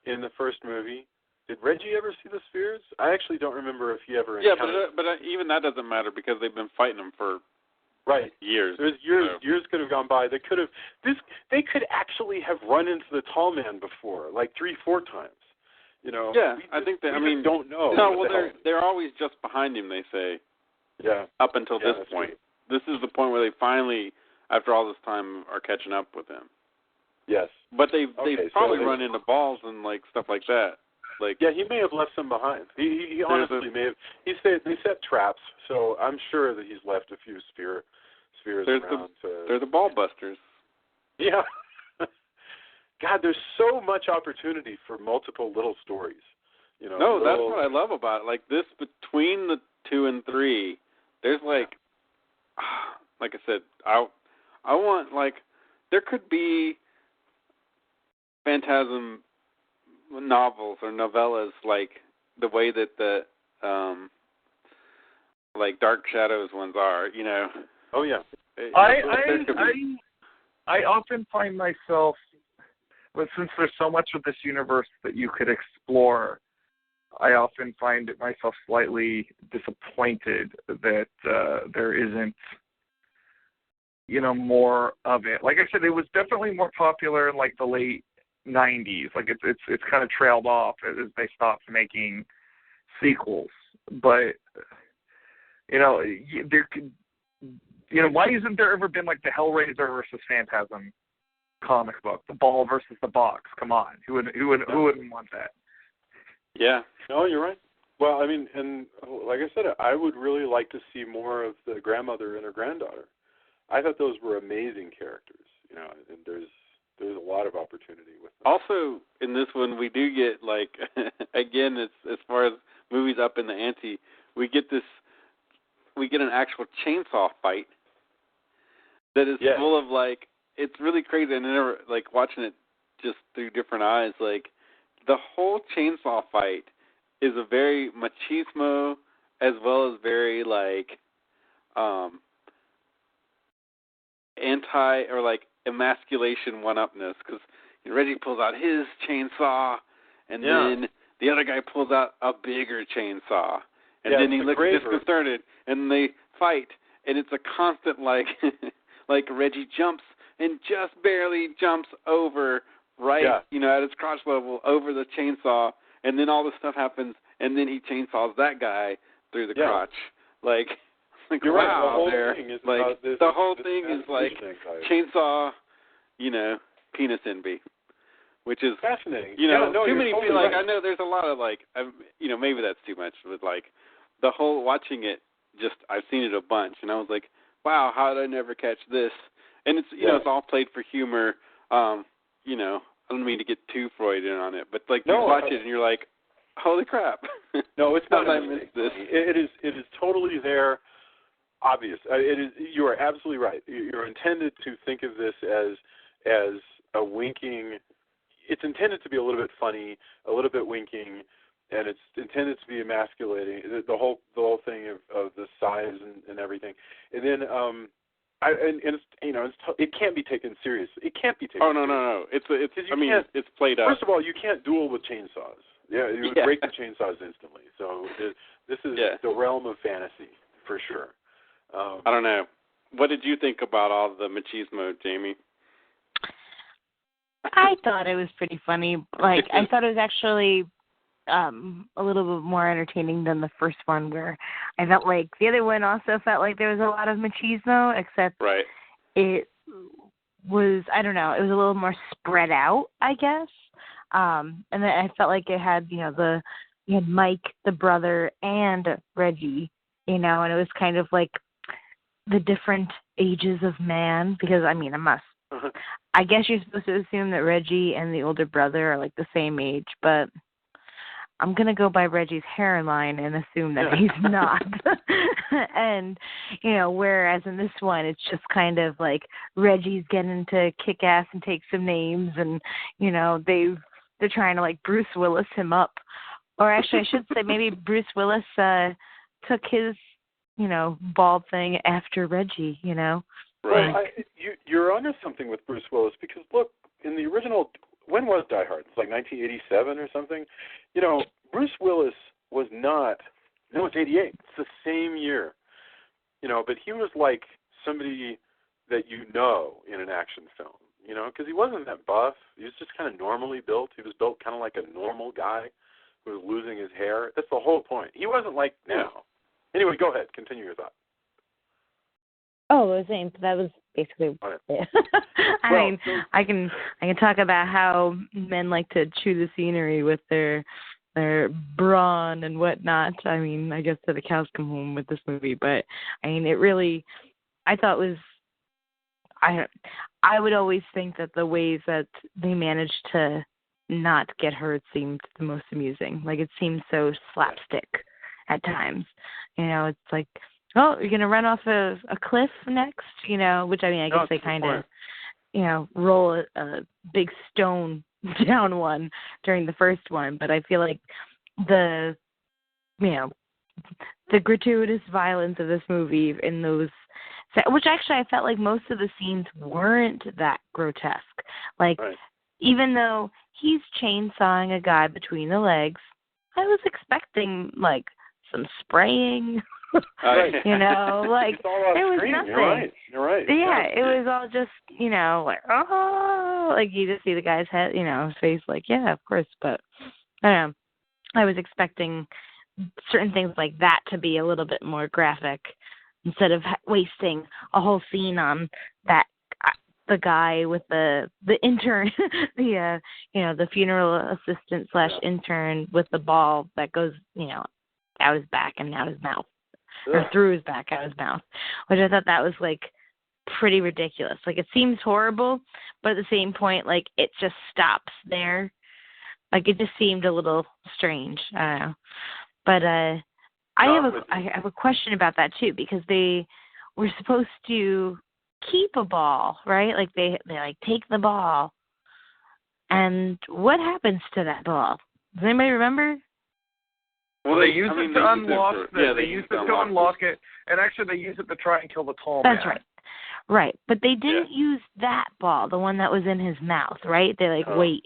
in the first movie. Did Reggie ever see the spheres? I actually don't remember if he ever encountered. Yeah, but even that doesn't matter because they've been fighting them for years. There's years could have gone by. They could actually have run into the tall man before, like 3-4 times. You know. Yeah, I think that. We don't know. No, well, they're always just behind him. They say. Yeah. Up until this point. True. This is the point where they finally, after all this time, are catching up with him. Yes. But they've probably run into balls and like stuff like that. Like, yeah, he may have left some behind. He honestly may have. They set traps, so I'm sure that he's left a few spheres around. They're the ball busters. Yeah. God, there's so much opportunity for multiple little stories. You know. No, that's what I love about it. Like this, between the 2 and 3, there's like I said, I want like there could be Phantasm novels or novellas like the way that the like Dark Shadows ones are, you know. Oh yeah. I often find myself, but since there's so much of this universe that you could explore, I often find myself slightly disappointed that there isn't, more of it. Like I said, it was definitely more popular in like the late 90s. Like it's kind of trailed off as they stopped making sequels. But there could, why hasn't there ever been like the Hellraiser versus Phantasm comic book, the ball versus the box? Come on, who wouldn't want that? Yeah. No, you're right. Well, I mean, and like I said, I would really like to see more of the grandmother and her granddaughter. I thought those were amazing characters, and there's a lot of opportunity with them. Also, in this one, we do get, like, again, it's, as far as movies up in the ante, we get an actual chainsaw fight that is full of, like, it's really crazy. And I never, like, watching it just through different eyes, like, the whole chainsaw fight is a very machismo as well as very, like, anti or like emasculation one-upness, because Reggie pulls out his chainsaw and then the other guy pulls out a bigger chainsaw and then he looks disconcerted and they fight and it's a constant like like Reggie jumps and just barely jumps over at his crotch level over the chainsaw, and then all this stuff happens and then he chainsaws that guy through the crotch. Like you're wow, right. The whole there. thing is like about this, the whole thing is like chainsaw, penis envy, which is fascinating. Too many totally feel like right. I know there's a lot of like, maybe that's too much, but like the whole watching it, just I've seen it a bunch, and I was like, wow, how did I never catch this? And it's it's all played for humor. I don't mean to get too Freudian on it, but like you watch it and you're like, holy crap. No, it's not. I missed this. It is totally there. Obvious. It is. You are absolutely right. You're intended to think of this as a winking. It's intended to be a little bit funny, a little bit winking, and it's intended to be emasculating. The whole thing of the size and everything, and then it can't be taken serious. It can't be taken. Oh no. It's played up. First of all, you can't duel with chainsaws. Yeah, you would break the chainsaws instantly. So this is the realm of fantasy for sure. I don't know. What did you think about all the machismo, Jamie? I thought it was pretty funny. Like, I thought it was actually a little bit more entertaining than the first one, where I felt like the other one also felt like there was a lot of machismo, except it was, I don't know, it was a little more spread out, I guess. And then I felt like it had, you had Mike, the brother, and Reggie, and it was kind of like the different ages of man, because, I guess you're supposed to assume that Reggie and the older brother are like the same age, but I'm going to go by Reggie's hairline and assume that he's not. And, whereas in this one, it's just kind of like Reggie's getting to kick ass and take some names, and, they're trying to, like, Bruce Willis him up. Or actually, I should say maybe Bruce Willis took his, bald thing after Reggie, Right. You're onto something with Bruce Willis, because, look, in the original, when was Die Hard? It's like 1987 or something. Bruce Willis was not, no, it's 88. It's the same year. But he was like somebody that in an action film, because he wasn't that buff. He was just kind of normally built. He was built kind of like a normal guy who was losing his hair. That's the whole point. He wasn't like now. Anyway, go ahead. Continue your thought. Oh, I was saying that was basically it. I can talk about how men like to chew the scenery with their brawn and whatnot. I guess till the cows come home with this movie, but it really, I thought was, I would always think that the ways that they managed to not get hurt seemed the most amusing. Like, it seemed so slapstick at times. It's like, oh, you're going to run off a cliff next, which, I guess they kind of, roll a big stone down one during the first one. But I feel like the gratuitous violence of this movie in those, which actually I felt like most of the scenes weren't that grotesque. Like, even though he's chainsawing a guy between the legs, I was expecting, like, some spraying. Like, there was nothing. You're right. Yeah, it was all just, like, oh, like you just see the guy's head, his face, like, yeah, of course. But I don't know. I was expecting certain things like that to be a little bit more graphic, instead of wasting a whole scene on that the guy with the intern, the funeral assistant / intern with the ball that goes, out his back and out his mouth. Or through his back, out his mouth, which I thought that was, like, pretty ridiculous. Like, it seems horrible, but at the same point, like, it just stops there. Like, it just seemed a little strange. I don't know. But I have a question about that, too, because they were supposed to keep a ball, right? Like, they like, take the ball. And what happens to that ball? Does anybody remember? Well, they use it to unlock they use it to unlock it, and actually they use it to try and kill the tall man. That's right. Right, but they didn't use that ball, the one that was in his mouth, right? They, like, wait.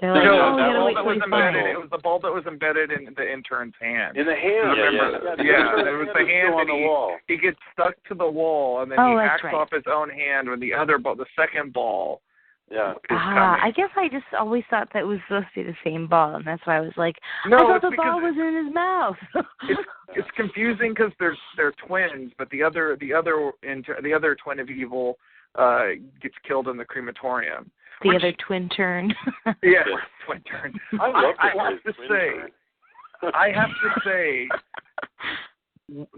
They're like, it was the ball that was embedded in the intern's hand. In the hand? It was the hand on the wall. He gets stuck to the wall, and then he hacks off his own hand when the second ball is coming. I guess I just always thought that it was supposed to be the same ball, and that's why I was like, no, I thought the ball was in his mouth. it's confusing because they're twins, but the other twin of evil gets killed in the crematorium. The other twin turn. Yeah, twin turn. I have to say,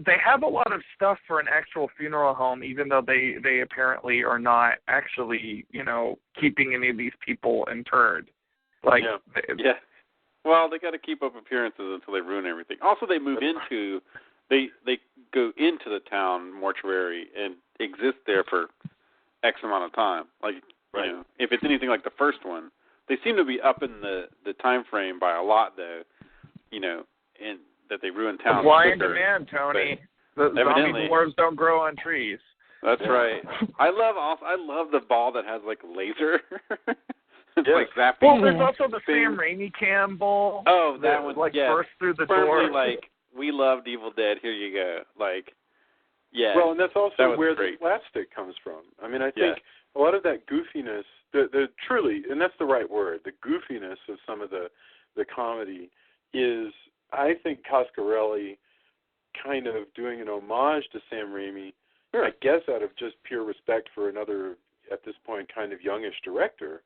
they have a lot of stuff for an actual funeral home, even though they apparently are not actually, keeping any of these people interred. Like, Well, they got to keep up appearances until they ruin everything. Also, they move into, they go into the town mortuary and exist there for X amount of time. Like, if it's anything like the first one, they seem to be up in the time frame by a lot, though. And that they ruin town. Blind man, Tony. The zombie dwarves don't grow on trees. That's right. I love the ball that has, like, laser. Like zapping. Well, there's also the Sam Raimi cam ball. Oh, that one, burst through the door. Like, we loved Evil Dead. Here you go. Like, Well, and that's also where the slapstick comes from. I mean, I think a lot of that goofiness, the truly, and that's the right word, the goofiness of some of the comedy is, I think, Coscarelli kind of doing an homage to Sam Raimi, I guess out of just pure respect for another, at this point, kind of youngish director.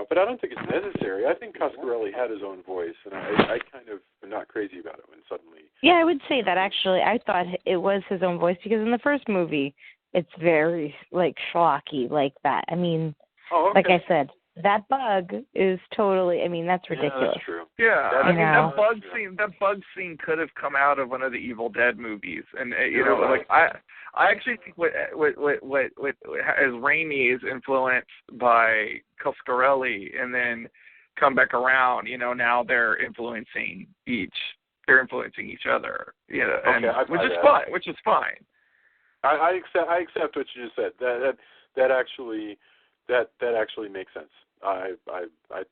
But I don't think it's necessary. I think Coscarelli had his own voice, and I kind of am not crazy about it when suddenly... Yeah, I would say that, actually. I thought it was his own voice, because in the first movie, it's very, like, schlocky like that. I mean, like I said, that bug is totally, that's ridiculous. Yeah, that's true. Yeah, That- I mean know. that bug scene could have come out of one of the Evil Dead movies, and You're right. like I actually think what as Raimi is influenced by Coscarelli, and then come back around. Now they're influencing each other. Okay, I buy that. Which is fine. I accept what you just said. That actually makes sense. I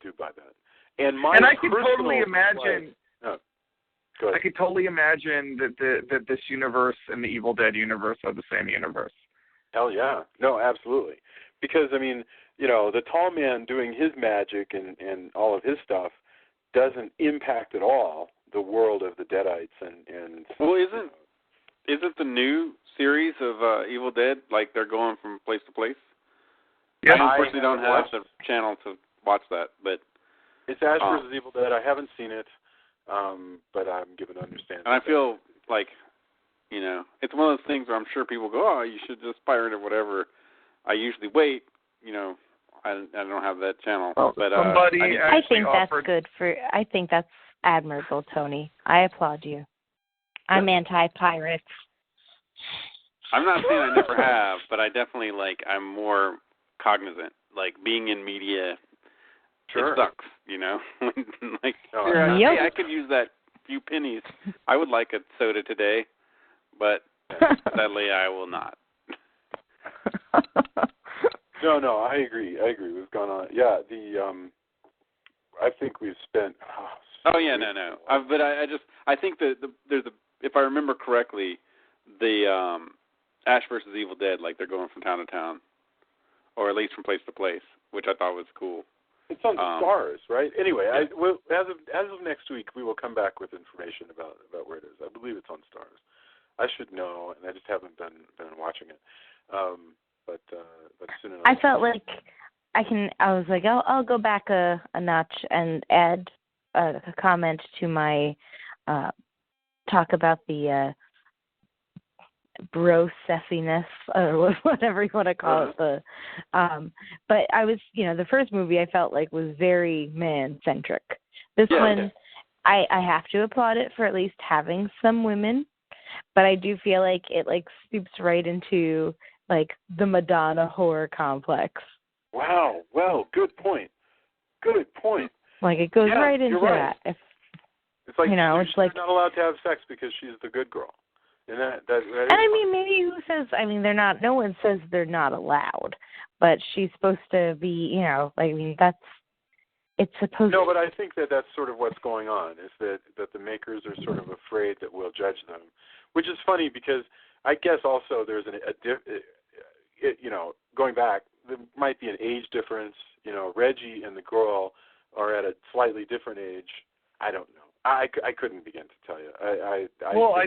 do buy that. And I could totally imagine. Go ahead. I could totally imagine that this universe and the Evil Dead universe are the same universe. Hell yeah. No, absolutely. Because, I mean, the tall man doing his magic and all of his stuff doesn't impact at all the world of the Deadites and Well, isn't the new series of Evil Dead, like they're going from place to place? Yeah, I unfortunately don't have the channel to watch that, but it's Ash vs. Evil Dead. I haven't seen it, but I'm given to understand. and I feel like, it's one of those things where I'm sure people go, oh, you should just pirate it or whatever. I usually wait, I don't have that channel. Well, but I think that's offered... good I think that's admirable, Tony. I applaud you. I'm anti-pirates. I'm not saying I never have, but I definitely, I'm more cognizant. Like, being in media, Sure. it sucks, Yep. hey, I could use that few pennies. I would like a soda today, but sadly I will not. No, I agree. We've gone on. Yeah, I think we've spent. Oh yeah, no. But I think that there's if I remember correctly, the Ash versus Evil Dead, like they're going from town to town, or at least from place to place, which I thought was cool. It's on Stars, right? Anyway, as of next week, we will come back with information about where it is. I believe it's on Stars. I should know, and I just haven't been watching it. But soon enough. I felt like I was like, I'll go back a notch and add a comment to my talk about the bro sessiness or whatever you want to call it. But I was, the first movie I felt like was very man centric. This one, I have to applaud it for at least having some women, but I do feel like it stoops right into the Madonna horror complex. Wow. Well, good point. It goes right into that. It's like it's she's not allowed to have sex because she's the good girl. And that and I mean, maybe who says? I mean, they're not. No one says they're not allowed, but she's supposed to be. It's supposed. No, but I think that's sort of what's going on. Is that the makers are sort of afraid that we'll judge them, which is funny because I guess also there's going back, there might be an age difference. Reggie and the girl are at a slightly different age. I don't know. I couldn't begin to tell you. I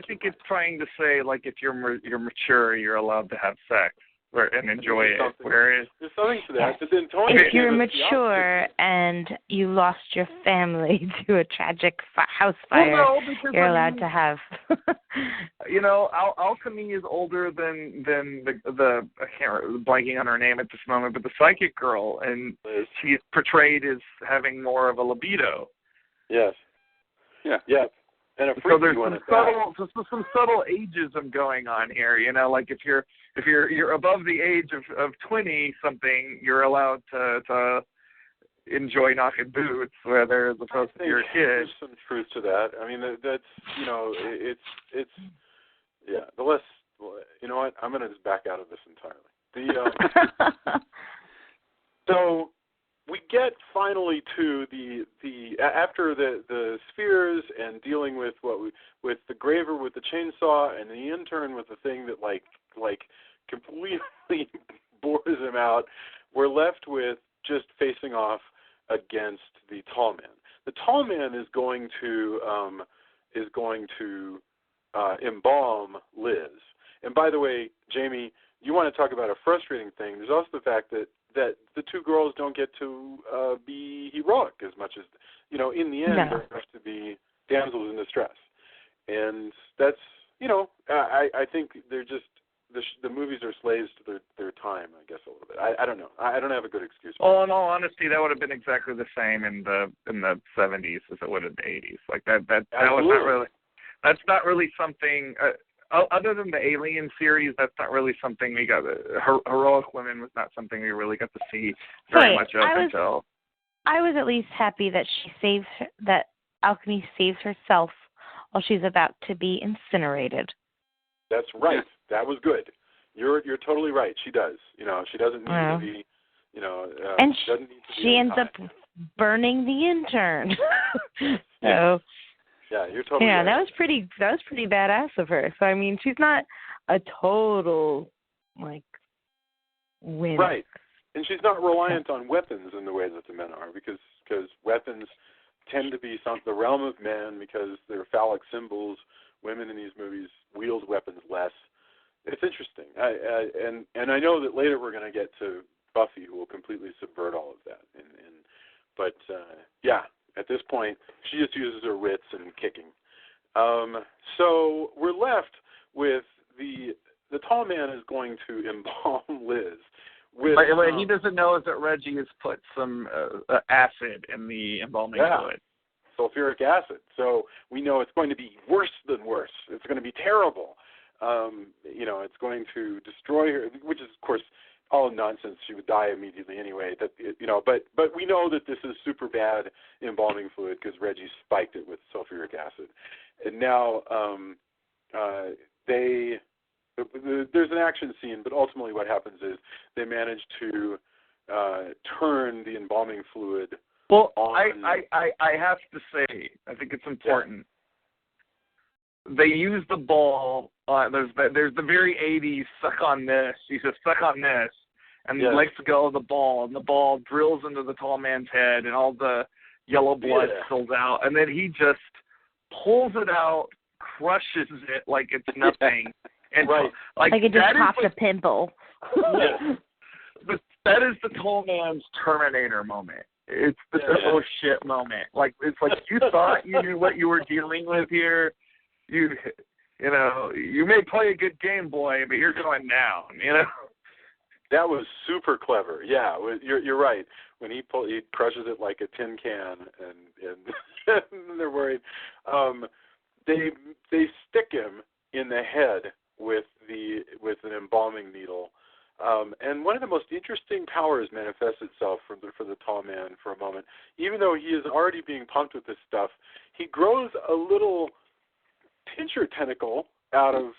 think it's trying to say, if you're mature, you're allowed to have sex and enjoy it. Whereas there's something to that. But then Tony, if you're mature and you lost your family to a tragic house fire, you're allowed to have. Alchemy is older than the I can't blanking on her name at this moment, but the psychic girl, and she's portrayed as having more of a libido. Yes. Yeah. And so there's some subtle ageism going on here. If you're above the age of 20 something, you're allowed to enjoy knocking boots, whether as opposed to your kid. There's some truth to that. I mean, that's it's the less. You know what? I'm going to just back out of this entirely. So. We get finally to the after the spheres and dealing with with the graver with the chainsaw and the intern with the thing that like completely bores him out. We're left with just facing off against the tall man. The tall man is going to embalm Liz. And by the way, Jamie, you want to talk about a frustrating thing. There's also the fact that the two girls don't get to be heroic as much as, in the end, there have to be damsels in distress. And that's, I think the movies are slaves to their time, I guess, a little bit. I don't know. I don't have a good excuse. Well, in all honesty, that would have been exactly the same in the 70s as it would in the 80s. Like that was not really. That's not really something. Other than the Alien series, that's not really something we got. Heroic women was not something we really got to see very much of until. I was at least happy that that Alchemy saves herself while she's about to be incinerated. That's right. That was good. You're totally right. She does. She doesn't need to be. And she doesn't need to be. She ends up burning the intern. So. Yeah, you're totally right. That was pretty badass of her. So I mean, she's not a total win. Right. And she's not reliant on weapons in the way that the men are, because weapons tend to be the realm of men because they're phallic symbols. Women in these movies wield weapons less. It's interesting. And I know that later we're going to get to Buffy, who will completely subvert all of that. But at this point, she just uses her wits and kicking. So we're left with the tall man is going to embalm Liz. What he doesn't know is that Reggie has put some acid in the embalming fluid. Sulfuric acid. So we know it's going to be worse than worse. It's going to be terrible. It's going to destroy her, which is, of course, all nonsense. She would die immediately anyway. But we know that this is super bad embalming fluid because Reggie spiked it with sulfuric acid. And now there's an action scene, but ultimately what happens is they manage to turn the embalming fluid. Well, on. I have to say, I think it's important. They use the ball. There's the very 80s suck on this. He says suck on this, and he lets go of the ball, and the ball drills into the tall man's head, and all the yellow blood spills out, and then he just pulls it out, crushes it like it's nothing, and like it just popped a pimple. But that is the tall man's Terminator moment. It's the oh shit moment. It's like you thought you knew what you were dealing with here. You may play a good game, boy, but you're going down. That was super clever. Yeah, you're right. When he crushes it like a tin can, and they're worried. They stick him in the head with an embalming needle. And one of the most interesting powers manifests itself for the tall man for a moment. Even though he is already being pumped with this stuff, he grows a little pincher tentacle out of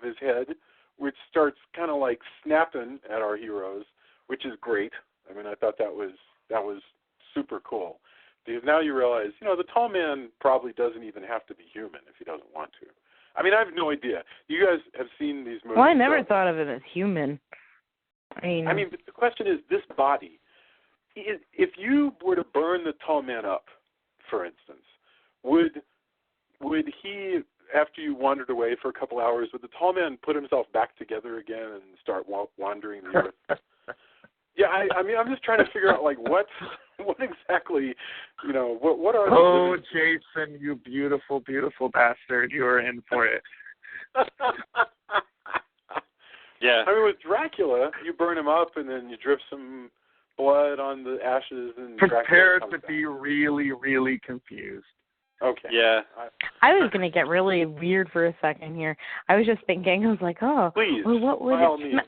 his head, which starts kind of like snapping at our heroes, which is great. I mean, I thought that was super cool. Because now you realize, the tall man probably doesn't even have to be human if he doesn't want to. I mean, I have no idea. You guys have seen these movies. Well, I never thought of him as human. I mean, but the question is, this body, if you were to burn the tall man up, for instance, would he, after you wandered away for a couple hours, would the tall man put himself back together again and start wandering the earth? Yeah, I mean, I'm just trying to figure out, what exactly, what are... Oh, Jason, you beautiful, beautiful bastard. You are in for it. Yeah. I mean, with Dracula, you burn him up and then you drip some blood on the ashes and prepare to be really, really confused. Okay. Yeah. I was going to get really weird for a second here. I was just thinking, I was like, please, well, what would by all means.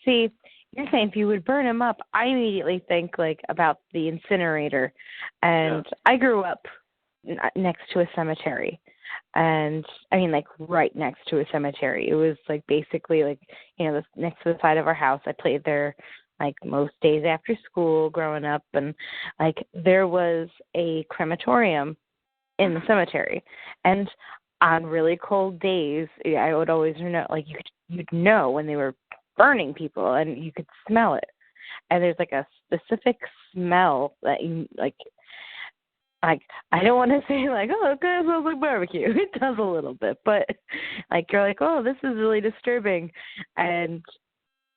See, you're saying if you would burn him up, I immediately think about the incinerator. And I grew up next to a cemetery. And I mean, right next to a cemetery. It was basically next to the side of our house. I played there most days after school growing up, and there was a crematorium in the cemetery. And on really cold days, I would always know, you'd know when they were burning people, and you could smell it. And there's a specific smell that you I don't want to say oh, it kind of smells like barbecue. It does a little bit, but you're oh, this is really disturbing. And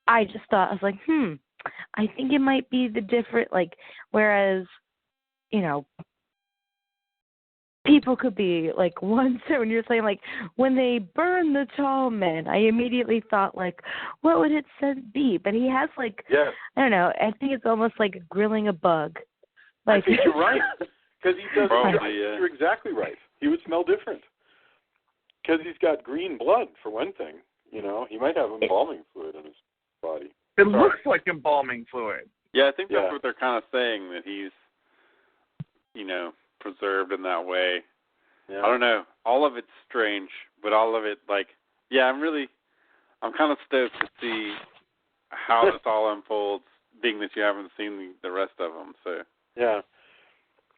I just thought, I was I think it might be the different, whereas, people people could be like once when you're saying like when they burn the tall man, I immediately thought like what would it be? But he has like I don't know. I think it's almost like grilling a bug. Like I think you're right because he does. Probably, You're exactly right. He would smell different because he's got green blood for one thing. You know, he might have embalming fluid in his body. It looks like embalming fluid. Yeah, I think that's what they're kind of saying, that he's, preserved in that way. Yeah. I don't know. All of it's strange, but all of it, I'm kind of stoked to see how this all unfolds, being that you haven't seen the rest of them. So. Yeah.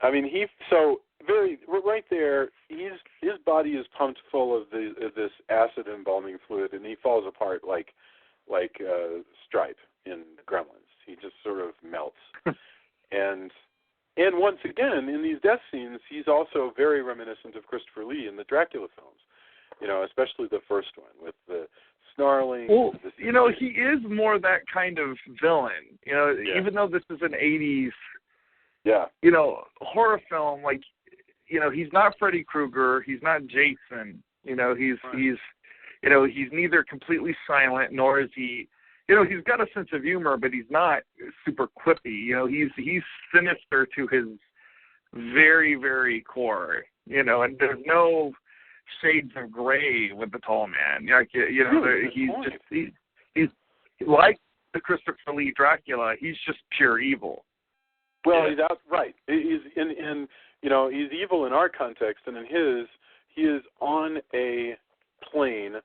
I mean, right there, his body is pumped full of this acid embalming fluid, and he falls apart like Stripe in Gremlins. He just sort of melts. and once again, in these death scenes, he's also very reminiscent of Christopher Lee in the Dracula films. Especially the first one with the snarling. Well, he is more that kind of villain. Even though this is an 80s, horror film, he's not Freddy Krueger, he's not Jason. He's neither completely silent nor is he. He's got a sense of humor, but he's not super quippy. He's sinister to his very, very core. And there's no shades of gray with the tall man. He's like the Christopher Lee Dracula. He's just pure evil. Well, he's out right. He's he's evil in our context, and in his, he is on a plane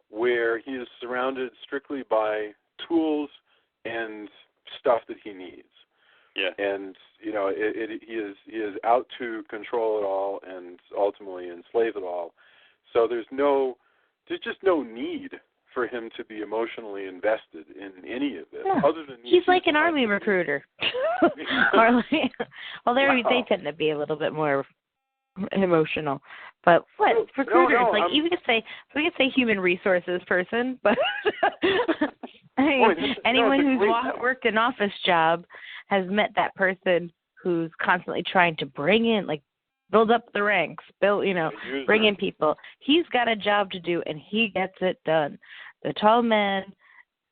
where he is surrounded strictly by tools and stuff that he needs. Yeah. And he is out to control it all and ultimately enslave it all. So there's just no need for him to be emotionally invested in any of this. Other than he's like an army recruiter. They tend to be a little bit more emotional. But recruiters, we could say human resources person, but anyone who's worked an office job has met that person who's constantly trying to build up the ranks, bring in people. He's got a job to do, and he gets it done. The tall man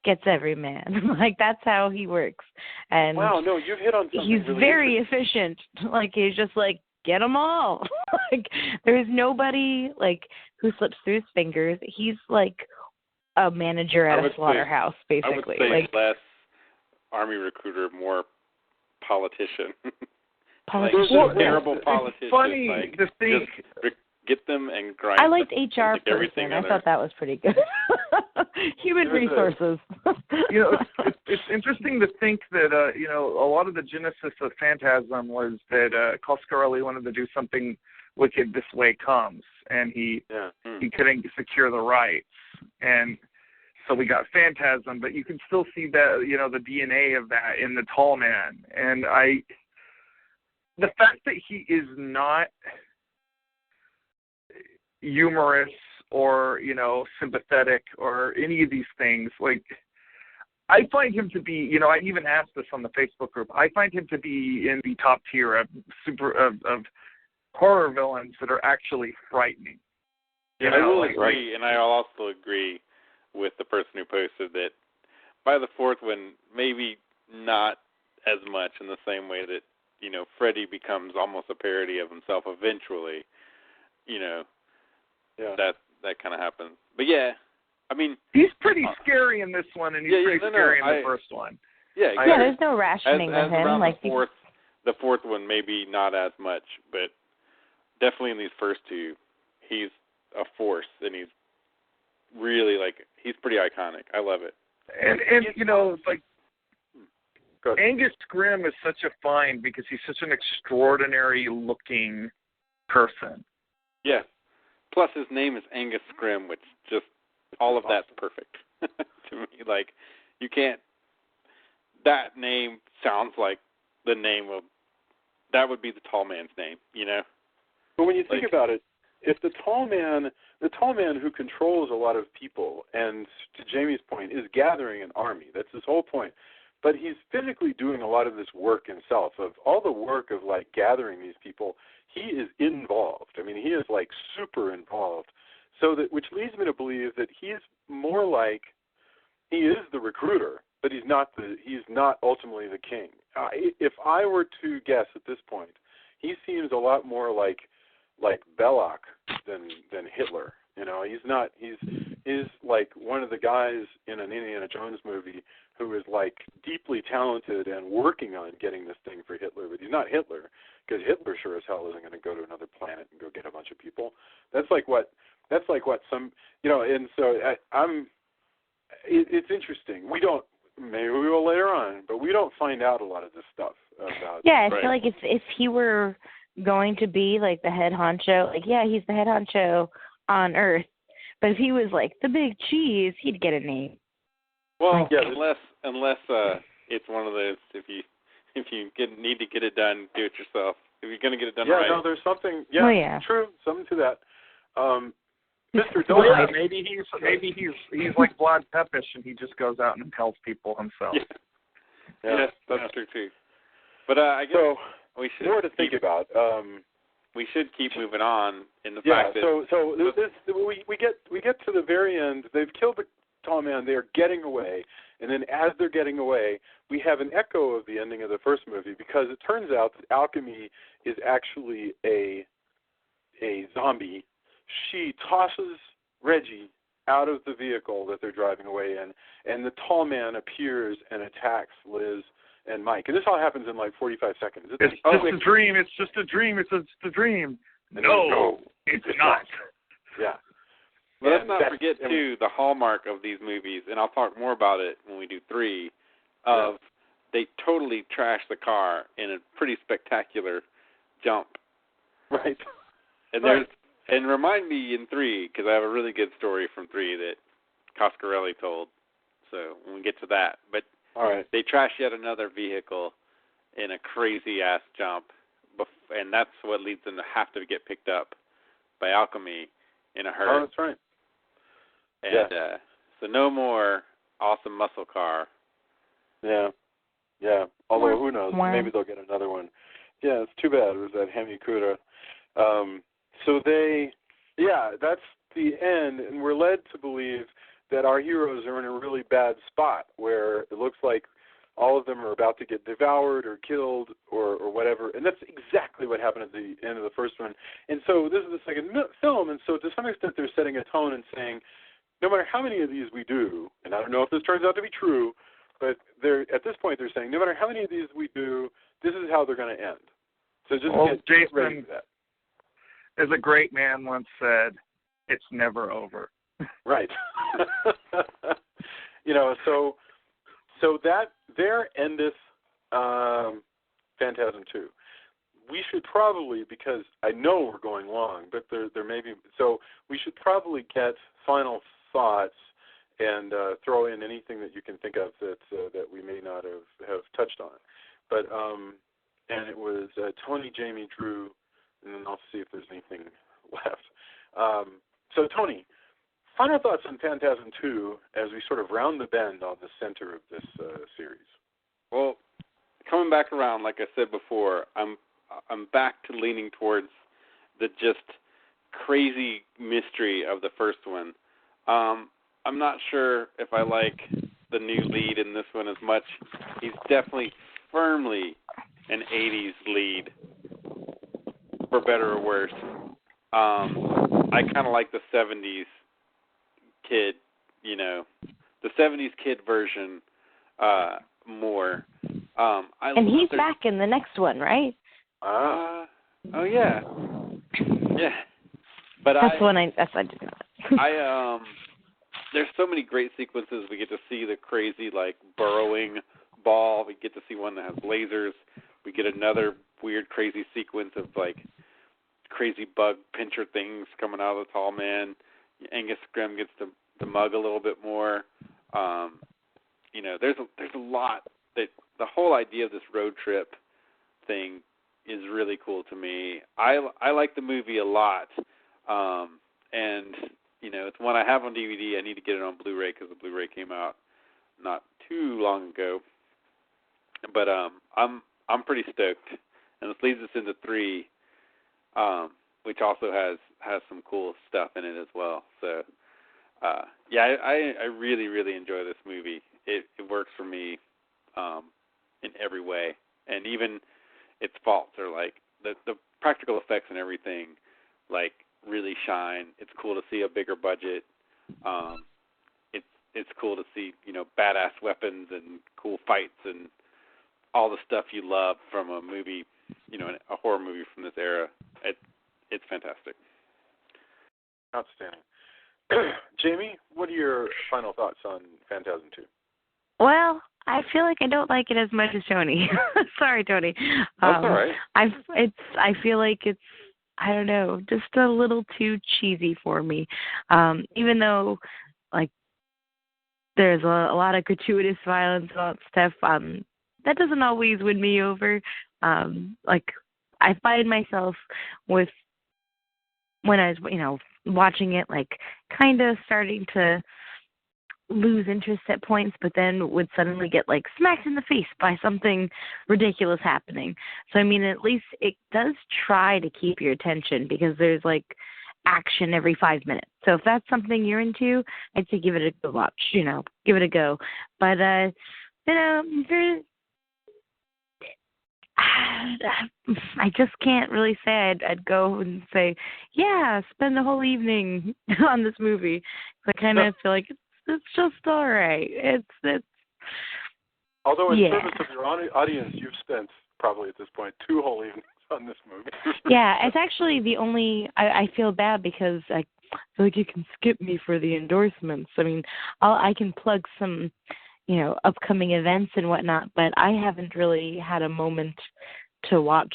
gets every man. That's how he works. And you've hit on something. He's really very efficient. He's just get them all. There's nobody who slips through his fingers. He's like a manager at a slaughterhouse, basically. I would say less army recruiter, more politician. Terrible politician. It's funny to think. Get them and grind. I liked them. HR person. I thought that was pretty good. Human resources. It's interesting to think that a lot of the genesis of Phantasm was that Coscarelli wanted to do something wicked this way comes, and he couldn't secure the rights, and so we got Phantasm. But you can still see that the DNA of that in the tall man, and the fact that he is not humorous or sympathetic or any of these things, I find him to be, I even asked this on the Facebook group, I find him to be in the top tier of horror villains that are actually frightening. I will agree, and I'll also agree with the person who posted that by the fourth one, maybe not as much in the same way that, Freddy becomes almost a parody of himself eventually, that kind of happens. But he's pretty scary in this one, and he's pretty scary in the first one. Yeah, exactly. There's no rationing with him. The fourth one, maybe not as much, but definitely in these first two, he's a force, and he's really he's pretty iconic. I love it. And Angus Scrimm is such a find because he's such an extraordinary looking person. Yeah. Plus, his name is Angus Scrimm, which just all of that's perfect to me. You can't. That name sounds like the name of. That would be the tall man's name, But when you think about it, if the tall man who controls a lot of people, and to Jamie's point, is gathering an army. That's his whole point. but he's physically doing a lot of this work himself. Of all the work of like gathering these people, he is involved. I mean, he is like super involved. So that, which leads me to believe that he is more like, he is the recruiter, but he's not ultimately the king. If I were to guess at this point, he seems a lot more like Belloc than Hitler. You know, he's like one of the guys in an Indiana Jones movie who is like deeply talented and working on getting this thing for Hitler, but he's not Hitler, because Hitler sure as hell isn't going to go to another planet and go get a bunch of people. That's like what some, you know, and so it's interesting. Maybe we will later on, but we don't find out a lot of this stuff about. Yeah, I feel like if he were going to be like the head honcho, like yeah, he's the head honcho on Earth, but if he was like the big cheese, he'd get a name. Well, yeah, unless it's one of those, if you need to get it done, do it yourself. If you're going to get it done right. Yeah, no, there's something. Yeah, yeah. True, something to that. Mr. Well, Dolan. yeah, maybe he's like Vlad Tepes, and he just goes out and tells people himself. Yeah. Yes, that's true too. But I guess we should more to think about. We should keep moving on in the Yeah. fact that We get to the very end. They've killed the tall man. They are getting away, and then as they're getting away, we have an echo of the ending of the first movie, because it turns out that Alchemy is actually a zombie. She tosses Reggie out of the vehicle that they're driving away in, and the tall man appears and attacks Liz and Mike. And this all happens in like 45 seconds. It's just a dream. It's just a dream. It's a dream. No, it's not. Yeah. But let's not forget, too, the hallmark of these movies, and I'll talk more about it when we do 3, they totally trash the car in a pretty spectacular jump. Right. And remind me in 3, because I have a really good story from 3 that Coscarelli told. So when we get to that. But they trash yet another vehicle in a crazy-ass jump, and that's what leads them to have to get picked up by Alchemy in a hurry. Oh, that's right. And so no more awesome muscle car. Yeah. Yeah. Although, who knows? Maybe they'll get another one. Yeah, it's too bad. It was that Hemi Cuda. So that's the end, and we're led to believe that our heroes are in a really bad spot where it looks like all of them are about to get devoured or killed or whatever, and that's exactly what happened at the end of the first one. And so this is the second film, and so to some extent they're setting a tone and saying, no matter how many of these we do, and I don't know if this turns out to be true, but at this point they're saying, no matter how many of these we do, this is how they're going to end. So just get ready for that. As a great man once said, it's never over. Right. You know, so that there endeth Phantasm 2. We should probably, because I know we're going long, but there may be, so we should probably get final thoughts and throw in anything that you can think of that we may not have touched on. But and it was Tony, Jamie, Drew, and then I'll see if there's anything left. So, Tony, final thoughts on Phantasm 2 as we sort of round the bend on the center of this series. Well, coming back around, like I said before, I'm back to leaning towards the just crazy mystery of the first one. I'm not sure if I like the new lead in this one as much. He's definitely firmly an 80s lead, for better or worse. I kind of like the 70s kid, the 70s kid version more. And he's back in the next one, right? Oh yeah, yeah. But that's I didn't know. There's so many great sequences. We get to see the crazy burrowing ball. We get to see one that has lasers. We get another weird, crazy sequence of crazy bug pincher things coming out of the tall man. Angus Scrimm gets to mug a little bit more. There's a lot that the whole idea of this road trip thing is really cool to me. I like the movie a lot, and it's one I have on DVD. I need to get it on Blu-ray because the Blu-ray came out not too long ago. But I'm pretty stoked, and this leads us into 3, which also has some cool stuff in it as well. So yeah, I really really enjoy this movie. It works for me in every way, and even its faults are like the practical effects and everything like really shine. It's cool to see a bigger budget. It's cool to see, you know, badass weapons and cool fights and all the stuff you love from a movie, you know, a horror movie from this era. It's fantastic. Outstanding. Jamie, what are your final thoughts on Phantasm 2? Well, I feel like I don't like it as much as Tony. Sorry, Tony. That's all right. I feel like it's, I don't know, just a little too cheesy for me. Even though, like, there's a lot of gratuitous violence and all that stuff, that doesn't always win me over. Like, I find myself with, when I was, you know, watching it, like, kind of starting to lose interest at points, but then would suddenly get, like, smacked in the face by something ridiculous happening. So, I mean, at least it does try to keep your attention, because there's, like, action every 5 minutes. So if that's something you're into, I'd say give it a good watch, you know, give it a go. But, you know, I just can't really say I'd go and say, yeah, spend the whole evening on this movie. I kind of feel like it's just all right. It's. Although in service of your audience, you've spent probably at this point 2 whole evenings on this movie. Yeah, it's actually the only. I feel bad because I feel like you can skip me for the endorsements. I mean, I can plug some, you know, upcoming events and whatnot, but I haven't really had a moment to watch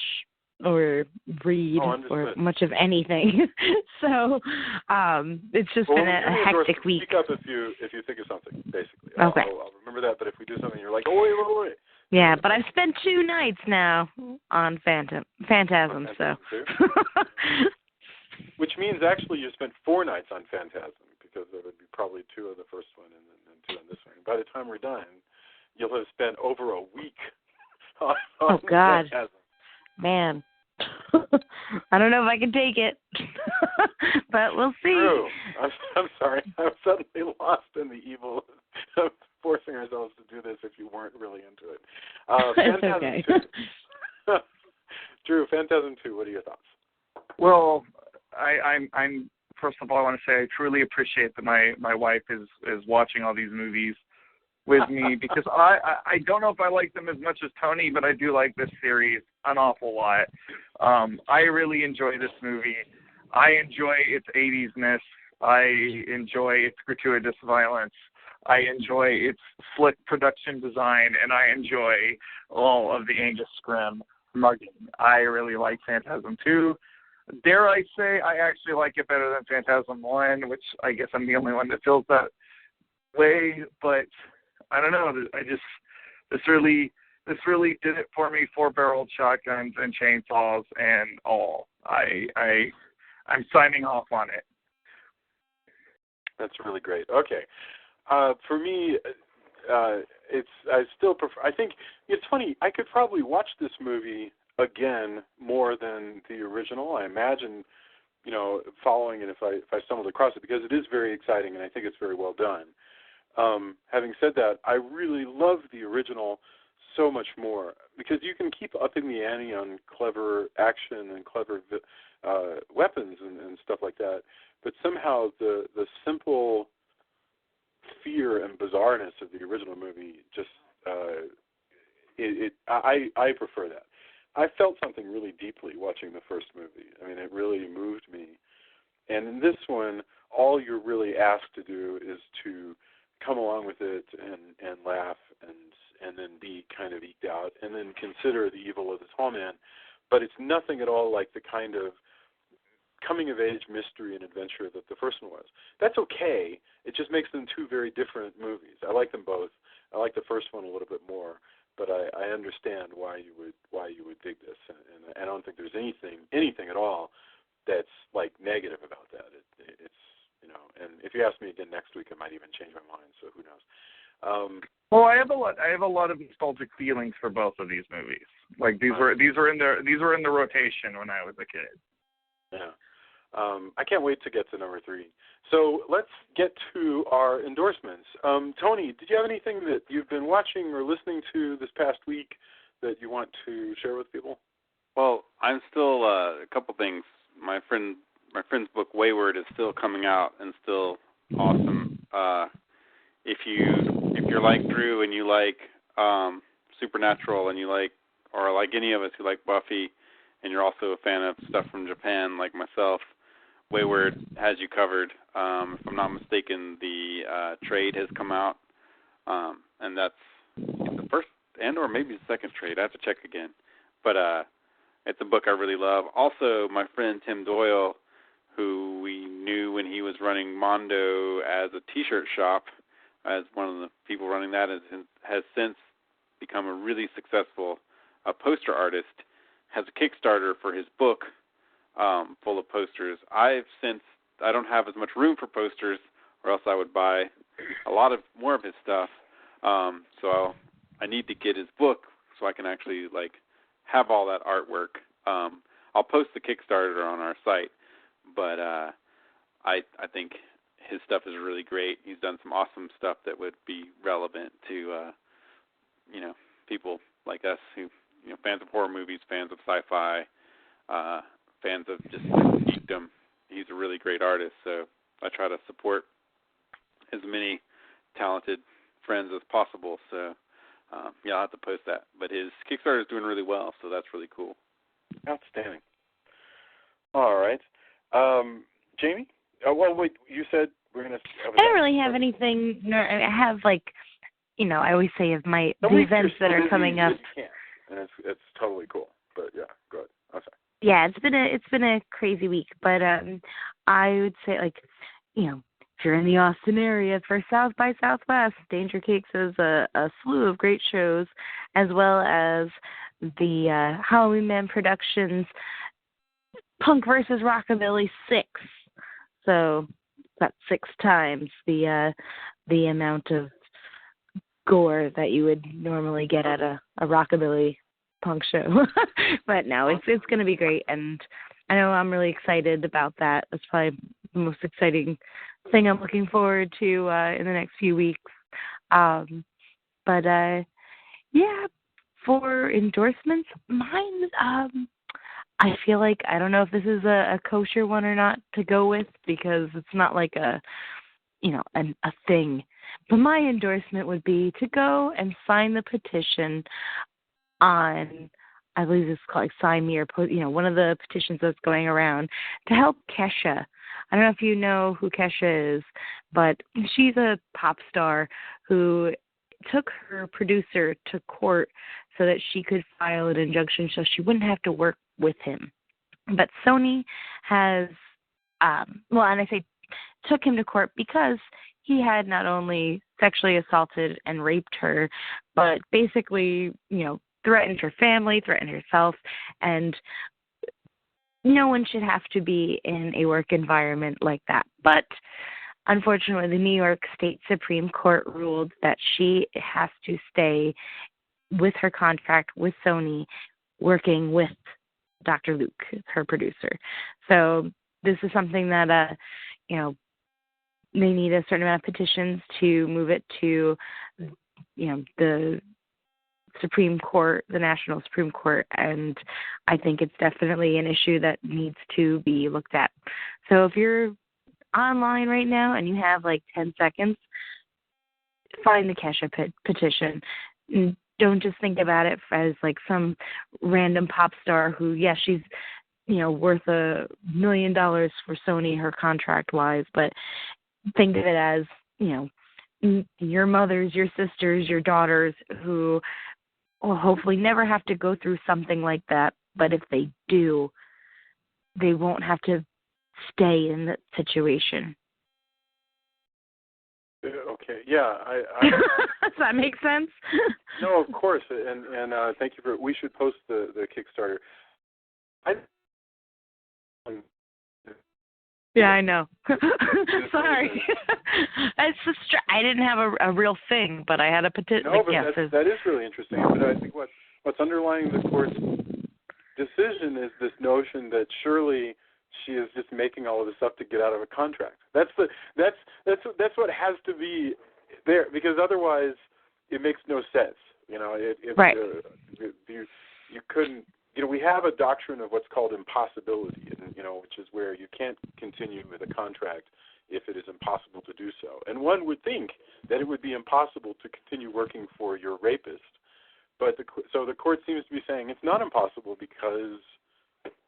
or read or much of anything. So it's just been a hectic week. Speak up if you think of something, basically. Okay. I'll remember that, but if we do something you're like, oh, wait. Yeah, but I've spent 2 nights now on Phantasm, so. Which means actually you spent 4 nights on Phantasm, because there would be probably 2 of the first one and then 2 on this one. By the time we're done, you'll have spent over a week on God. Phantasm. Man. I don't know if I can take it, but we'll see. True. I'm sorry. I'm suddenly lost in the evil of forcing ourselves to do this if you weren't really into it. Phantasm okay. 2. Drew, Phantasm 2, what are your thoughts? Well, I'm first of all, I want to say I truly appreciate that my wife is watching all these movies with me, because I don't know if I like them as much as Tony, but I do like this series an awful lot. I really enjoy this movie. I enjoy its 80s-ness. I enjoy its gratuitous violence. I enjoy its slick production design, and I enjoy all of the Angus Scrimm mugging. I really like Phantasm 2. Dare I say I actually like it better than Phantasm 1, which I guess I'm the only one that feels that way, but I don't know. This really did it for me. 4-barreled shotguns and chainsaws and all. I'm signing off on it. That's really great. Okay, for me, I still prefer. I think it's funny. I could probably watch this movie again more than the original. I imagine, you know, following it if I stumbled across it, because it is very exciting and I think it's very well done. Having said that, I really love the original so much more, because you can keep upping the ante on clever action and clever weapons and stuff like that, but somehow the simple fear and bizarreness of the original movie just I prefer that. I felt something really deeply watching the first movie. I mean, it really moved me. And in this one, all you're really asked to do is to come along with it and laugh and then be kind of eked out and then consider the evil of the tall man. But it's nothing at all like the kind of coming-of-age mystery and adventure that the first one was. That's okay. It just makes them 2 very different movies. I like them both. I like the first one a little bit more, but I understand why you would dig this, and I don't think there's anything at all that's like negative about that. It's, you know, and if you ask me again next week, I might even change my mind. So who knows? Well, I have a lot of nostalgic feelings for both of these movies. Like these were in the rotation when I was a kid. Yeah. I can't wait to get to number 3. So let's get to our endorsements. Tony, did you have anything that you've been watching or listening to this past week that you want to share with people? Well, I'm still a couple things. My friend's book Wayward is still coming out and still awesome. If you're like Drew and you like Supernatural and you like, or like any of us who like Buffy, and you're also a fan of stuff from Japan like myself, Wayward has you covered. If I'm not mistaken, the trade has come out, and that's the first and or maybe the second trade. I have to check again, but it's a book I really love. Also, my friend Tim Doyle, who we knew when he was running Mondo as a T-shirt shop, as one of the people running that, has since become a really successful poster artist, has a Kickstarter for his book full of posters. I don't have as much room for posters, or else I would buy a lot of more of his stuff. So I need to get his book so I can actually have all that artwork. I'll post the Kickstarter on our site, but I think his stuff is really great. He's done some awesome stuff that would be relevant to people like us who fans of horror movies, fans of sci-fi, fans of just geekdom. He's a really great artist, so I try to support as many talented friends as possible. So I'll have to post that. But his Kickstarter is doing really well, so that's really cool. Outstanding. All right. Jamie? Well, wait, you said we're going to... I don't really have anything. I have, I always say of the events that are coming up. And it's totally cool. But, yeah, go ahead. I'm sorry. Yeah, it's been a crazy week. But I would say, if you're in the Austin area for South by Southwest, Danger Cakes has a slew of great shows, as well as the Halloween Man Productions Punk versus Rockabilly 6. So that's 6 times the amount of gore that you would normally get at a rockabilly punk show. But no, it's going to be great, and I know I'm really excited about that. That's probably the most exciting thing I'm looking forward to in the next few weeks. But for endorsements, mine, I feel like, I don't know if this is a kosher one or not to go with, because it's not like a thing. But my endorsement would be to go and sign the petition on, I believe it's called Sign Me, or one of the petitions that's going around to help Kesha. I don't know if you know who Kesha is, but she's a pop star who took her producer to court so that she could file an injunction so she wouldn't have to work with him. But Sony has, and I say took him to court because he had not only sexually assaulted and raped her, but basically, threatened her family, threatened herself, and no one should have to be in a work environment like that. But unfortunately, the New York State Supreme Court ruled that she has to stay with her contract with Sony, working with Dr. Luke, her producer. So this is something that, they need a certain amount of petitions to move it to, the Supreme Court, the National Supreme Court, and I think it's definitely an issue that needs to be looked at. So if you're online right now and you have 10 seconds, find the Kesha petition. Don't just think about it as some random pop star who, yes, she's worth $1 million for Sony, her contract wise, but think of it as your mothers, your sisters, your daughters who will hopefully never have to go through something like that, but if they do, they won't have to stay in that situation. Okay, yeah. Does that make sense? No, of course, and thank you for. We should post the Kickstarter. Yeah, I know. Sorry. I didn't have a real thing, but I had a petition. No, but that is really interesting. But I think what's underlying the court's decision is this notion that surely she is just making all of this up to get out of a contract. That's what has to be there, because otherwise it makes no sense. Right. You couldn't. We have a doctrine of what's called impossibility, which is where you can't continue with a contract if it is impossible to do so. And one would think that it would be impossible to continue working for your rapist, but so the court seems to be saying it's not impossible because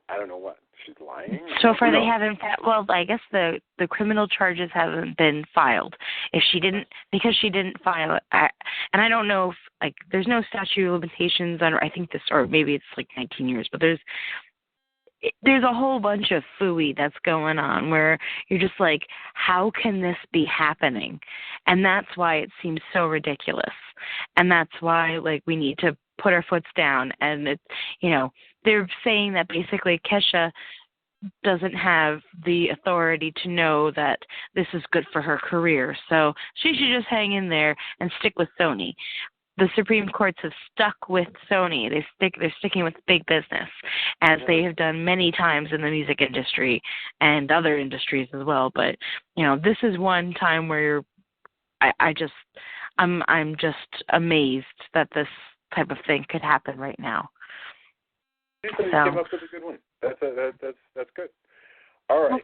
I don't know what, she's lying. So far they haven't. Well, I guess the criminal charges haven't been filed. Because she didn't file it, and I don't know if there's no statute of limitations on. I think this, or maybe it's 19 years, but there's a whole bunch of phooey that's going on where you're just like, how can this be happening? And that's why it seems so ridiculous. And that's why, we need to put our foots down. And they're saying that basically Kesha doesn't have the authority to know that this is good for her career. So she should just hang in there and stick with Sony. The Supreme Courts have stuck with Sony. They're sticking with big business, as they have done many times in the music industry and other industries as well. But this is one time where I'm just amazed that this type of thing could happen right now. You came up with a good one. That's good. All right.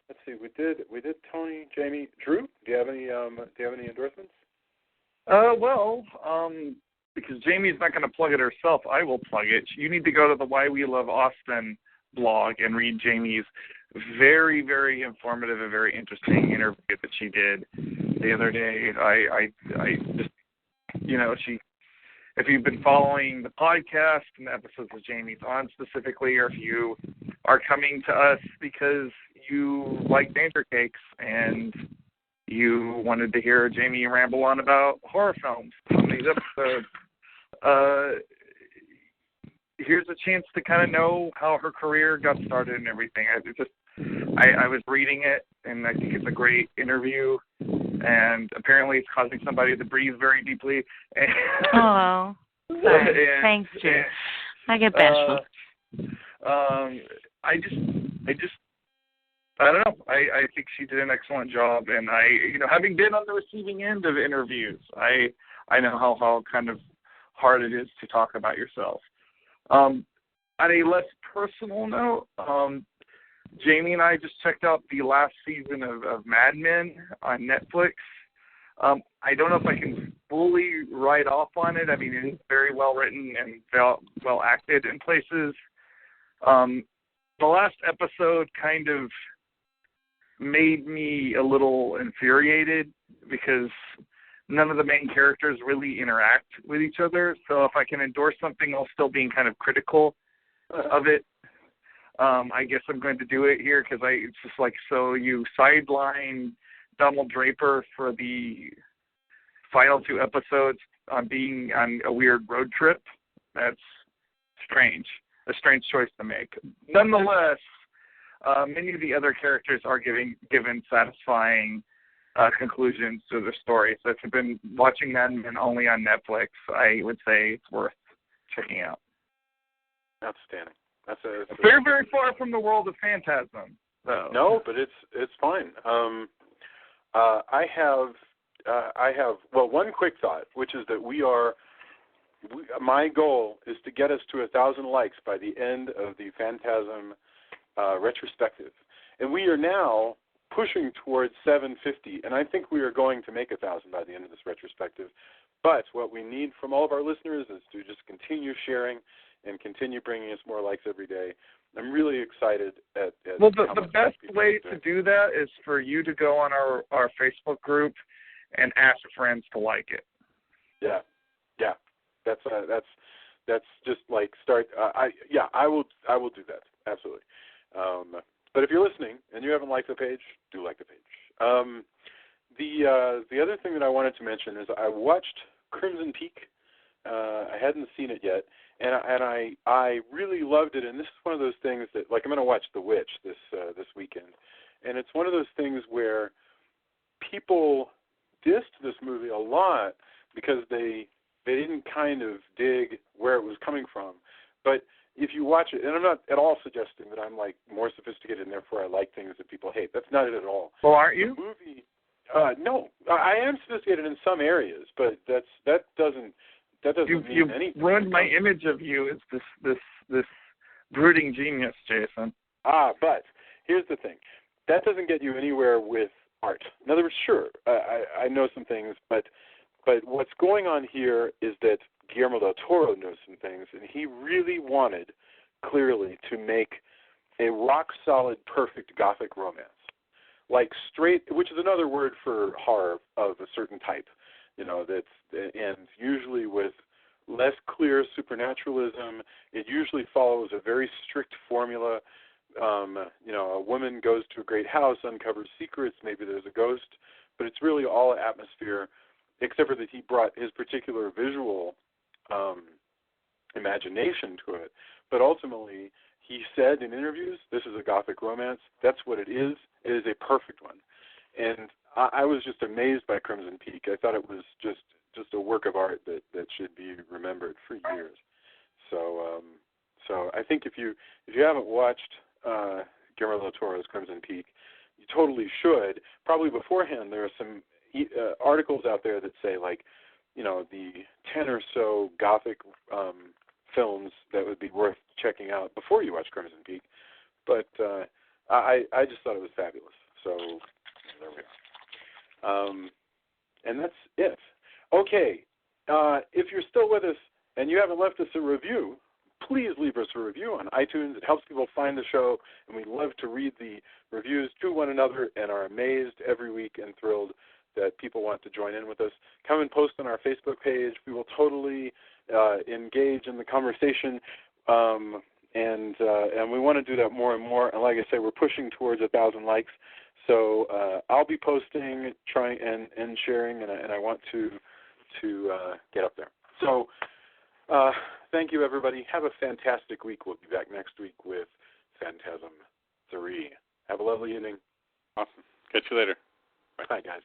Let's see. We did Tony, Jamie, Drew. Do you have any endorsements? Because Jamie's not going to plug it herself, I will plug it. You need to go to the Why We Love Austin blog and read Jamie's very, very informative and very interesting interview that she did the other day. I just, if you've been following the podcast and the episodes of Jamie's on specifically, or if you are coming to us because you like Danger Cakes and you wanted to hear Jamie ramble on about horror films on these episodes, here's a chance to kind of know how her career got started and everything. I was reading it, and I think it's a great interview, and apparently it's causing somebody to breathe very deeply. Oh, sorry. Thanks, Drew. I get bashful. I don't know. I think she did an excellent job, and having been on the receiving end of interviews, I know how kind of hard it is to talk about yourself. On a less personal note, Jamie and I just checked out the last season of Mad Men on Netflix. I don't know if I can fully write off on it. I mean, it is very well written and well acted in places. The last episode kind of made me a little infuriated because none of the main characters really interact with each other. So if I can endorse something while still being kind of critical of it, I guess I'm going to do it here, because it's just so you sideline Donald Draper for the final two episodes on being on a weird road trip. That's strange. A strange choice to make. Nonetheless, many of the other characters are given satisfying conclusions to the story. So if you've been watching Mad Men only on Netflix, I would say it's worth checking out. Outstanding. That's very, very far from the world of Phantasm, though. No, but it's fine. I have one quick thought, which is that my goal is to get us to 1,000 likes by the end of the Phantasm retrospective, and we are now pushing towards 750, and I think we are going to make 1,000 by the end of this retrospective. But what we need from all of our listeners is to just continue sharing and continue bringing us more likes every day. I'm really excited at the best way to do that is for you to go on our Facebook group and ask friends to like it. Yeah. That's just start. I will do that, absolutely. But if you're listening and you haven't liked the page, do like the page. The other thing that I wanted to mention is I watched Crimson Peak. I hadn't seen it yet, and I really loved it. And this is one of those things that, I'm going to watch The Witch this weekend, and it's one of those things where people dissed this movie a lot because they didn't kind of dig where it was coming from. But if you watch it, and I'm not at all suggesting that I'm like more sophisticated and therefore I like things that people hate. That's not it at all. Well, aren't you? The movie, no, I am sophisticated in some areas, but that doesn't mean You've anything. ruined my image of you as this brooding genius, Jason. But here's the thing. That doesn't get you anywhere with art. In other words, sure, I know some things, but what's going on here is that Guillermo del Toro knows some things, and he really wanted, clearly, to make a rock-solid, perfect Gothic romance. Like straight, which is another word for horror of a certain type, and usually with less clear supernaturalism. It usually follows a very strict formula. A woman goes to a great house, uncovers secrets, maybe there's a ghost, but it's really all atmosphere, except for that he brought his particular visual imagination to it. But ultimately, he said in interviews, this is a Gothic romance. That's what it is. It is a perfect one. And I was just amazed by Crimson Peak. I thought it was just a work of art that should be remembered for years. So I think if you haven't watched Guillermo del Toro's Crimson Peak, you totally should. Probably beforehand, there are some articles out there that say, like, the 10 or so Gothic films that would be worth checking out before you watch Crimson Peak. But I just thought it was fabulous. So there we are. And that's it. Okay. If you're still with us and you haven't left us a review, please leave us a review on iTunes. It helps people find the show, and we love to read the reviews to one another and are amazed every week and thrilled that people want to join in with us. Come and post on our Facebook page. We will totally engage in the conversation, and we want to do that more and more. And like I say, we're pushing towards 1,000 likes. So I'll be posting, trying and sharing, and I want to get up there. So thank you, everybody. Have a fantastic week. We'll be back next week with Phantasm 3. Have a lovely evening. Awesome. Catch you later. Bye, guys.